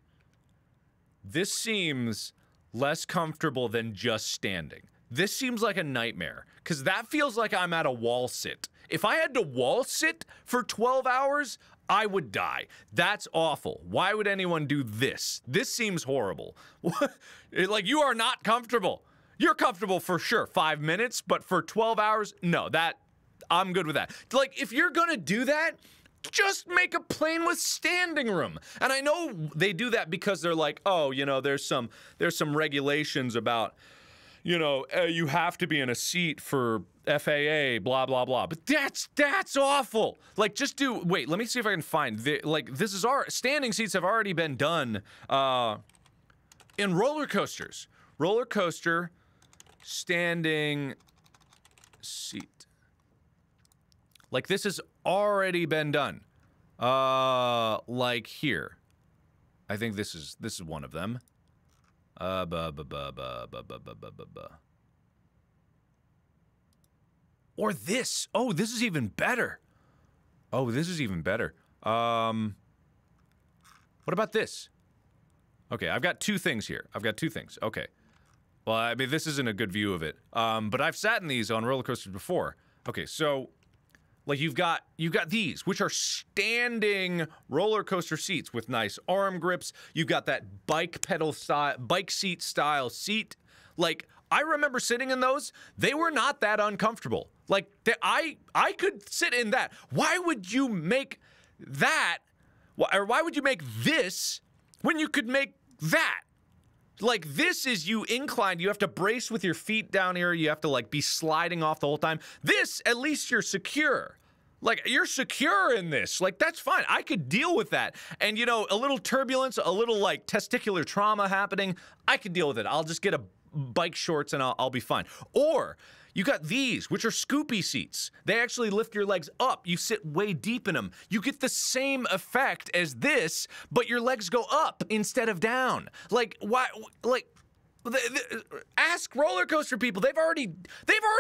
This seems less comfortable than just standing. This seems like a nightmare, because that feels like I'm at a wall sit. If I had to wall sit for 12 hours, I would die. That's awful. Why would anyone do this? This seems horrible. Like, you are not comfortable. You're comfortable for sure, 5 minutes, but for 12 hours, no, I'm good with that. Like, if you're gonna do that, just make a plane with standing room. And I know they do that because they're like, oh, you know, there's some regulations about, you know, you have to be in a seat for FAA, blah, blah, blah. But that's awful. Like, just do, wait, let me see if I can find, standing seats have already been done in roller coasters. Roller coaster, standing seat. Like, this has already been done. Like here. I think this is one of them. Or this. Oh, this is even better. Oh, this is even better. What about this? Okay, I've got two things here. I've got two things. Okay. Well, I mean, this isn't a good view of it. But I've sat in these on roller coasters before. Okay, so like you've got these, which are standing roller coaster seats with nice arm grips. You've got that bike seat style seat. Like, I remember sitting in those. They were not that uncomfortable. Like, I could sit in that. Why would you make that, or why would you make this when you could make that? Like, this is you inclined. You have to brace with your feet down here. You have to, like, be sliding off the whole time. This, at least you're secure. Like, you're secure in this. Like, that's fine. I could deal with that. And, you know, a little turbulence, a little, like, testicular trauma happening, I could deal with it. I'll just get a bike shorts and I'll be fine. Or you got these, which are scoopy seats. They actually lift your legs up. You sit way deep in them. You get the same effect as this, but your legs go up instead of down. Like, why? Like, ask roller coaster people. They've already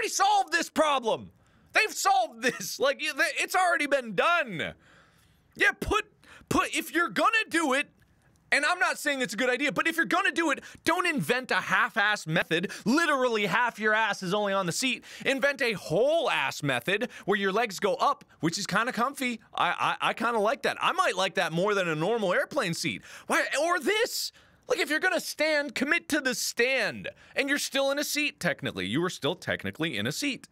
solved this problem. They've solved this. Like, it's already been done. Yeah, put if you're gonna do it. And I'm not saying it's a good idea, but if you're gonna do it, don't invent a half-ass method. Literally half your ass is only on the seat. Invent a whole-ass method where your legs go up, which is kind of comfy. I kind of like that. I might like that more than a normal airplane seat. Why? Or this. Like, if you're gonna stand, commit to the stand. And you're still in a seat, technically. You were still technically in a seat.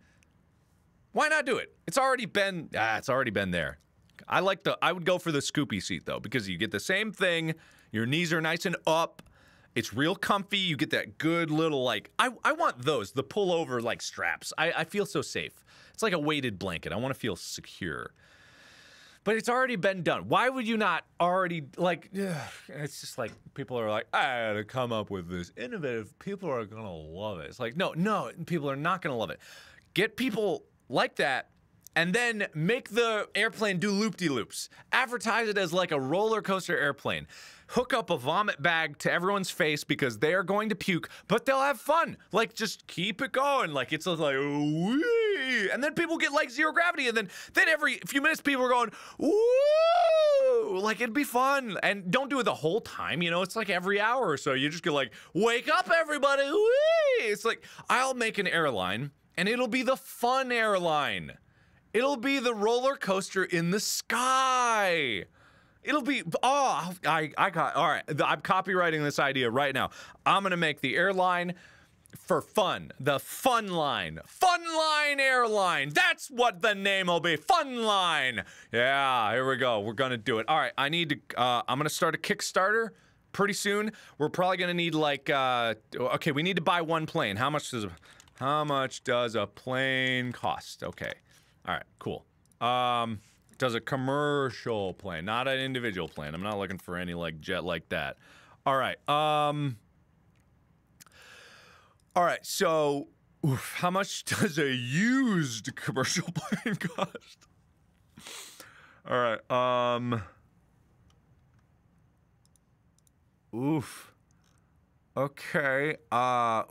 Why not do it? It's already been there. I would go for the scoopy seat, though, because you get the same thing. Your knees are nice and up. It's real comfy. You get that good little, like, I want those, the pullover, like, straps. I feel so safe. It's like a weighted blanket. I want to feel secure. But it's already been done. Why would you not already, like, it's just like, people are like, I had to come up with this innovative, people are going to love it. It's like, no, people are not going to love it. Get people like that, and then make the airplane do loop-de-loops. Advertise it as like a roller coaster airplane. Hook up a vomit bag to everyone's face because they are going to puke, but they'll have fun. Like, just keep it going. Like, it's just like, wee! And then people get like zero gravity, and then every few minutes people are going, woo! Like, it'd be fun. And don't do it the whole time, you know? It's like every hour or so. You just get like, wake up, everybody! Wee! It's like, I'll make an airline, and it'll be the fun airline. It'll be the roller coaster in the sky. It'll be, all right, I'm copywriting this idea right now. I'm gonna make the airline for fun. The Fun Line. Fun Line Airline. That's what the name will be. Fun Line. Yeah, here we go. We're gonna do it. All right, I'm gonna start a Kickstarter pretty soon. We're probably gonna need like, okay, we need to buy one plane. How much does a plane cost? Okay. All right, cool. Does a commercial plane, not an individual plane. I'm not looking for any like jet like that. All right. All right. So, how much does a used commercial plane cost? All right. Oof. Okay. Wow.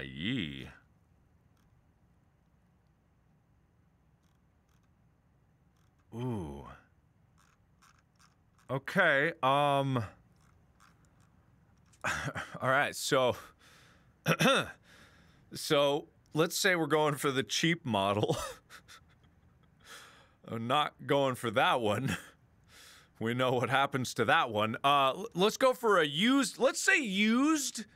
Yee. Ooh. Okay, all right, so so let's say we're going for the cheap model. I'm not going for that one. We know what happens to that one. Let's go for a used, let's say used.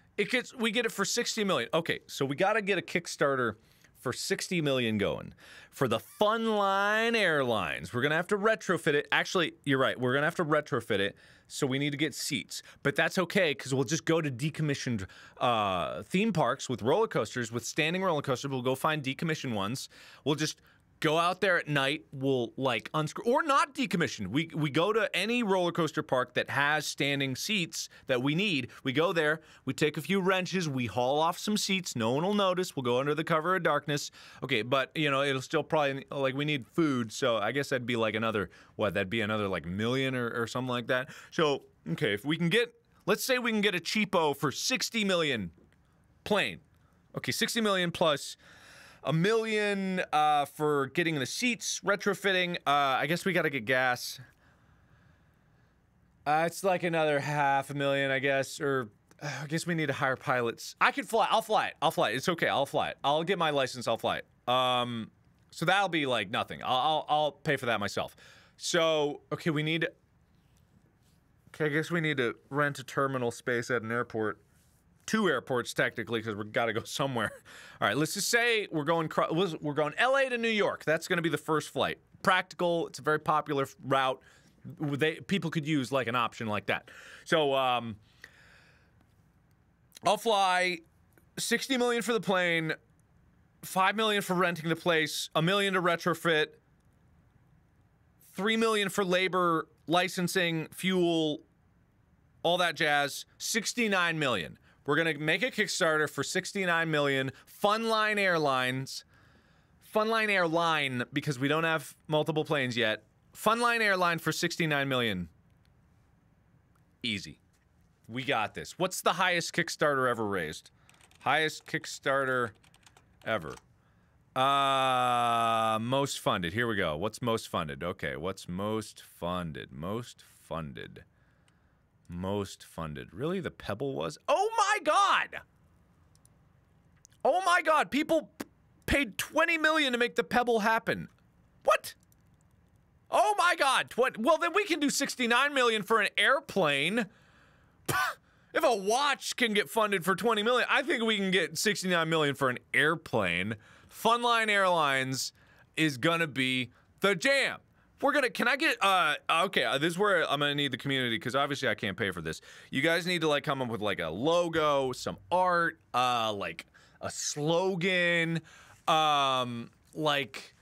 We get it for 60 million. Okay, so we got to get a Kickstarter for 60 million going. For the Funline Airlines, we're going to have to retrofit it. Actually, you're right. We're going to have to retrofit it, so we need to get seats. But that's okay, because we'll just go to decommissioned theme parks with roller coasters, with standing roller coasters. We'll go find decommissioned ones. We'll just go out there at night, we'll like unscrew, or not decommission. We go to any roller coaster park that has standing seats that we need. We go there, we take a few wrenches, we haul off some seats, no one will notice, we'll go under the cover of darkness. Okay, but you know, it'll still probably, like, we need food, so I guess that'd be like another, what, that'd be another like million or something like that. So, okay, if we can get, let's say we can get a cheapo for 60 million plane. Okay, 60 million plus $1 million for getting the seats, retrofitting. I guess we gotta get gas. It's like another $500,000, I guess, or I guess we need to hire pilots. I could fly. I'll fly it. I'll fly it. It's okay. I'll fly it. I'll get my license. I'll fly it. So that'll be like nothing. I'll pay for that myself. So okay, we need. Okay, I guess we need to rent a terminal space at an airport. 2 airports technically, because we got to go somewhere. All right, let's just say we're going LA to New York. That's going to be the first flight. Practical. It's a very popular route. People could use like an option like that. So I'll fly 60 million for the plane, 5 million for renting the place, $1 million to retrofit, 3 million for labor, licensing, fuel, all that jazz. 69 million. We're going to make a Kickstarter for 69 million. Funline Airlines. Funline Airline, because we don't have multiple planes yet. Funline Airline for 69 million. Easy. We got this. What's the highest Kickstarter ever raised? Highest Kickstarter ever. Most funded. Here we go. What's most funded? Okay, what's most funded? Most funded. Most funded. Really? The Pebble was? Oh my god! Oh my god! People paid 20 million to make the Pebble happen. What? Oh my god! Well, then we can do 69 million for an airplane. If a watch can get funded for 20 million, I think we can get 69 million for an airplane. Funline Airlines is gonna be the jam. Can I get, okay, this is where I'm gonna need the community, because obviously I can't pay for this. You guys need to, like, come up with, like, a logo, some art, like, a slogan, like,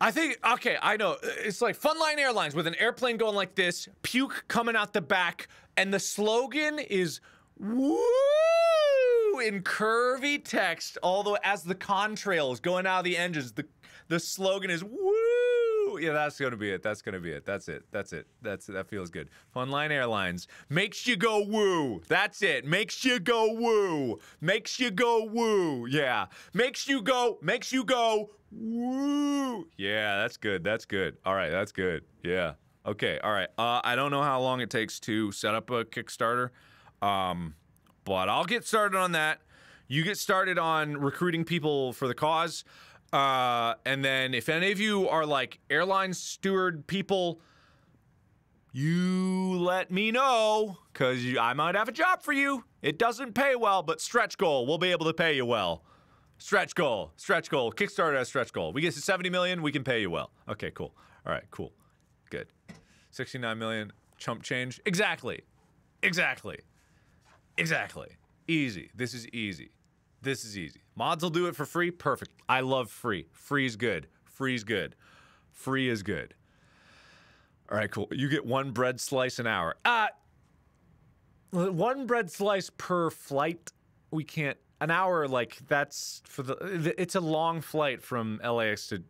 I think, okay, I know, it's like Funline Airlines with an airplane going like this, puke coming out the back, and the slogan is, woo, in curvy text, all the way, as the contrails going out of the engines, the slogan is woo. Yeah, that's gonna be it. That's gonna be it. That's it. That's it. That feels good. Funline Airlines makes you go woo. That's it. Makes you go woo. Makes you go woo. Yeah. Makes you go woo. Yeah, that's good. That's good. All right, that's good. Yeah. Okay. All right. I don't know how long it takes to set up a Kickstarter, but I'll get started on that. You get started on recruiting people for the cause. And then if any of you are like airline steward people, you let me know, because I might have a job for you. It doesn't pay well, but stretch goal, we'll be able to pay you well. Stretch goal, Kickstarter has stretch goal. We get to 70 million, we can pay you well. Okay, cool. All right, cool. Good. 69 million, chump change. Exactly. Easy. This is easy. Mods will do it for free. Perfect. I love free. Free is good. Free is good. All right, cool. You get 1 bread slice an hour. 1 bread slice per flight. We can't. An hour, like, that's for it's a long flight from LAX to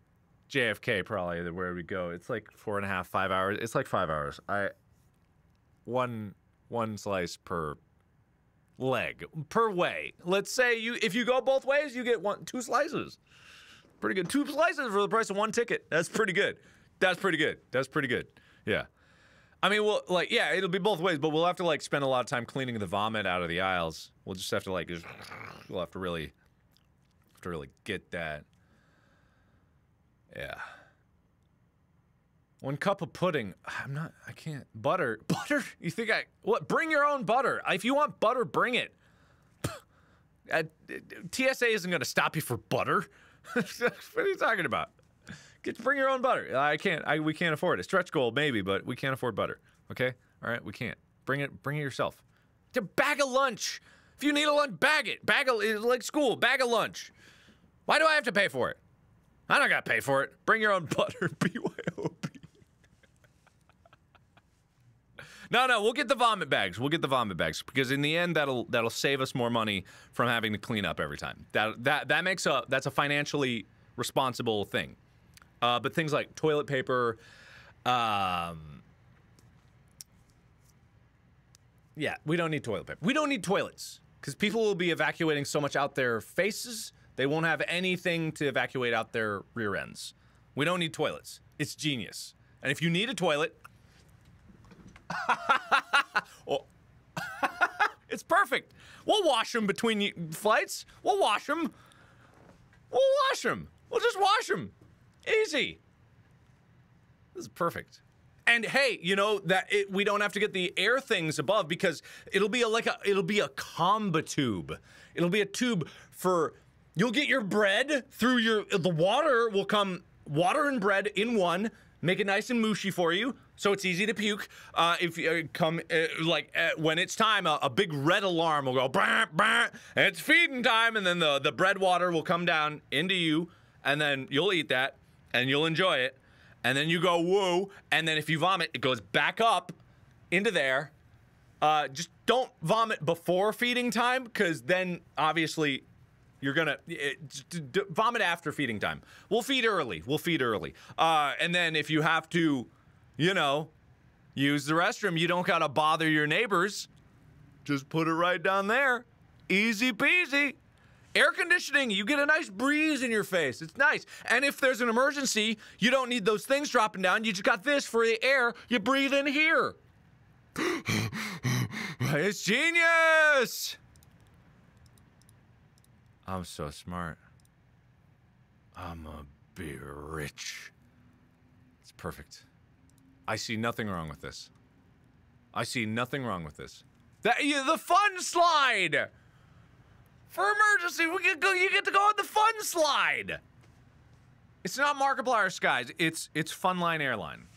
JFK, probably, where we go. It's like 4.5, 5 hours. It's like 5 hours. One slice per leg per way. Let's say if you go both ways, you get 2 slices. Pretty good. 2 slices for the price of 1 ticket. That's pretty good. That's pretty good. That's pretty good. Yeah. I mean, well, like, yeah, it'll be both ways, but we'll have to, like, spend a lot of time cleaning the vomit out of the aisles. We'll just have to, like, we'll have to really get that. Yeah. 1 cup of pudding. I can't. Butter. Butter? You think what? Bring your own butter. If you want butter, bring it. TSA isn't going to stop you for butter. What are you talking about? Bring your own butter. We can't afford it. Stretch goal, maybe, but we can't afford butter. Okay? All right, we can't. Bring it yourself. Bag a lunch. If you need a lunch, bag it. Like school, bag a lunch. Why do I have to pay for it? I don't gotta pay for it. Bring your own butter. BYOB. No, we'll get the vomit bags. We'll get the vomit bags because in the end, that'll save us more money from having to clean up every time. That's a financially responsible thing. But things like toilet paper, yeah, we don't need toilet paper. We don't need toilets because people will be evacuating so much out their faces, they won't have anything to evacuate out their rear ends. We don't need toilets. It's genius. And if you need a toilet, oh. It's perfect. We'll wash them between flights. We'll wash them. We'll just wash them. Easy. This is perfect. And hey, you know that we don't have to get the air things above because it'll be a combo tube. It'll be a tube for you'll get your bread through the water will come water and bread in one. Make it nice and mushy for you, so it's easy to puke. If you when it's time, a big red alarm will go, bah, bah, and it's feeding time, and then the bread water will come down into you, and then you'll eat that, and you'll enjoy it, and then you go, whoa, and then if you vomit, it goes back up into there. Just don't vomit before feeding time, because then, obviously, you're gonna vomit after feeding time. We'll feed early. And then if you have to, you know, use the restroom, you don't gotta bother your neighbors. Just put it right down there. Easy peasy. Air conditioning, you get a nice breeze in your face. It's nice. And if there's an emergency, you don't need those things dropping down. You just got this for the air. You breathe in here. It's genius. I'm so smart. I'm gonna be rich. It's perfect. I see nothing wrong with this. The fun slide! For emergency, you get to go on the fun slide! It's not Markiplier Skies, it's Funline Airline.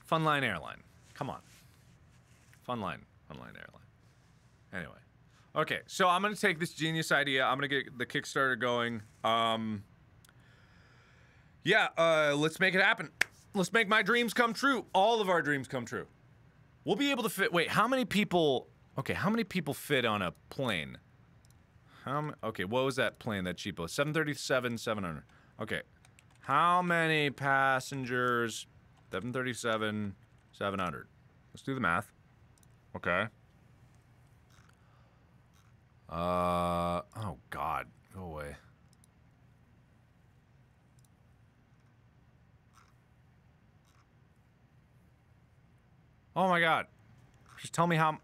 Funline Airline. Come on. Funline Airline. Anyway. Okay, so I'm gonna take this genius idea. I'm gonna get the Kickstarter going. Let's make it happen. Let's make my dreams come true. All of our dreams come true. We'll be able to fit. Wait, how many people? Okay, how many people fit on a plane? Okay, what was that plane? That cheapo? 737, 700. Okay, how many passengers? 737, 700. Let's do the math. Okay. Oh God, go away. Oh my God. Just tell me how.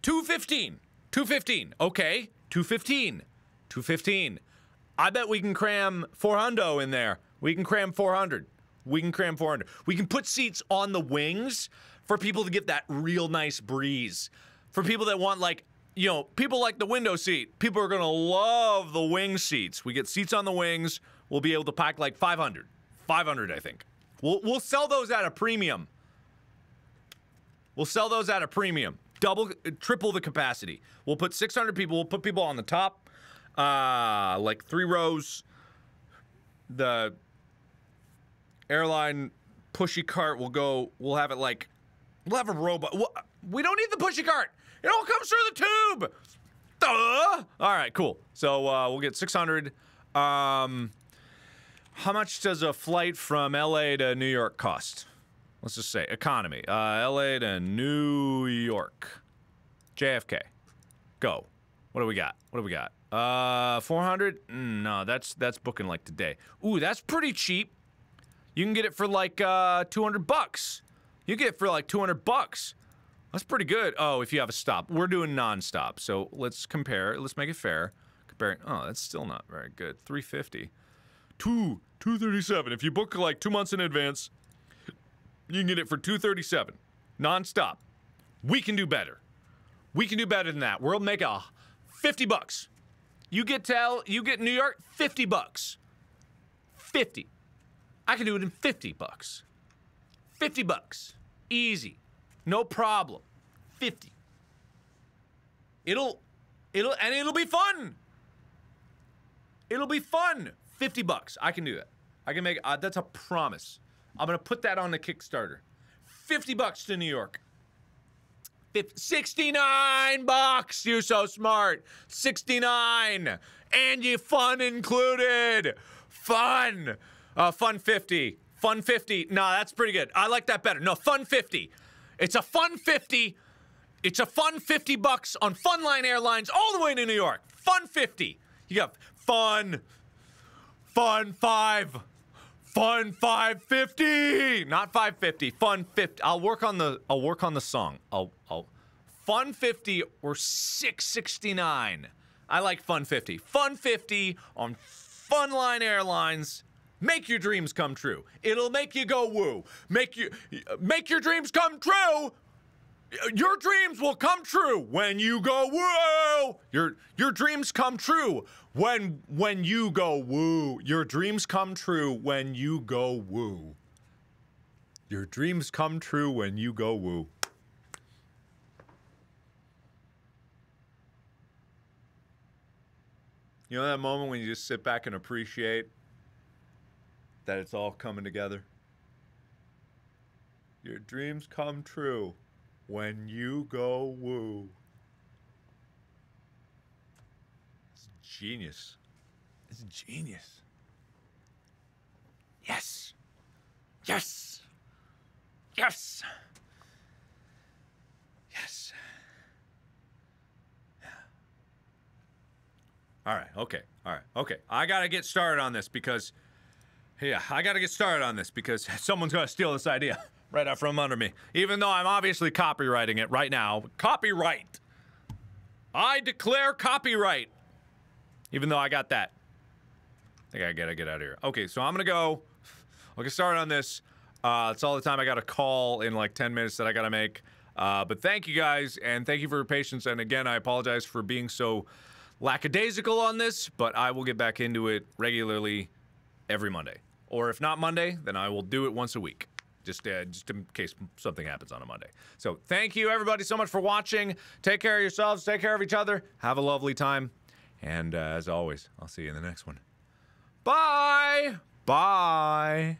215. 215. Okay. 215. 215. I bet we can cram 400 in there. We can cram 400. We can cram 400. We can put seats on the wings for people to get that real nice breeze. For people that want, like, you know, people like the window seat. People are gonna love the wing seats. We get seats on the wings. We'll be able to pack like 500. 500, I think. We'll sell those at a premium. We'll sell those at a premium. Triple the capacity. We'll put 600 people. We'll put people on the top, like 3 rows. The airline pushy cart will go. We'll have it like, we'll have a robot. We don't need the pushy cart. It all comes through the tube. Duh. All right, cool. So we'll get 600. How much does a flight from LA to New York cost? Let's just say economy. LA to New York. JFK. Go. What do we got? What do we got? 400? No, that's booking like today. Ooh, that's pretty cheap. You can get it for like 200 bucks. You get it for like 200 bucks. That's pretty good. Oh, if you have a stop. We're doing non-stop. So let's compare. Let's make it fair. Comparing. Oh, that's still not very good. 350. 237. If you book like 2 months in advance, you can get it for 237. Non-stop. We can do better. We can do better than that. We'll make a 50 bucks. You get New York, 50 bucks. 50. I can do it in 50 bucks. 50 bucks. Easy. No problem. 50. It'll be fun. It'll be fun. 50 bucks. I can do that. I can make that's a promise. I'm gonna put that on the Kickstarter. 50 bucks to New York. 69 bucks. You're so smart. 69. And you fun included. Fun. Fun 50. Fun 50. No, that's pretty good. I like that better. No, fun 50. It's a fun 50. It's a fun 50 bucks on Funline Airlines all the way to New York. Fun 50. You got fun 5. Fun 550. Not 550. Fun 50. I'll work on the song. Fun 50 or 669. I like Fun 50. Fun 50 on Funline Airlines. Make your dreams come true. It'll make you go woo. Make your dreams come true. Your dreams will come true when you go woo. Your dreams come true when you go woo. Your dreams come true when you go woo. Your dreams come true when you go woo. You know that moment when you just sit back and appreciate that it's all coming together? Your dreams come true when you go woo. It's genius. It's genius. Yes. Yes. Yes. Yes. All right, okay, all right, okay. I gotta get started on this because, someone's gonna steal this idea right out from under me. Even though I'm obviously copywriting it right now. Copyright. I declare copyright. Even though I got that. I think I gotta get out of here. Okay, so I'm gonna go. I'll get started on this. That's all the time I got a call in like 10 minutes that I gotta make. But thank you guys, and thank you for your patience. And again, I apologize for being so lackadaisical on this, but I will get back into it regularly every Monday. Or if not Monday, then I will do it once a week. Just in case something happens on a Monday. So thank you everybody so much for watching. Take care of yourselves, take care of each other. Have a lovely time. And as always, I'll see you in the next one. Bye! Bye!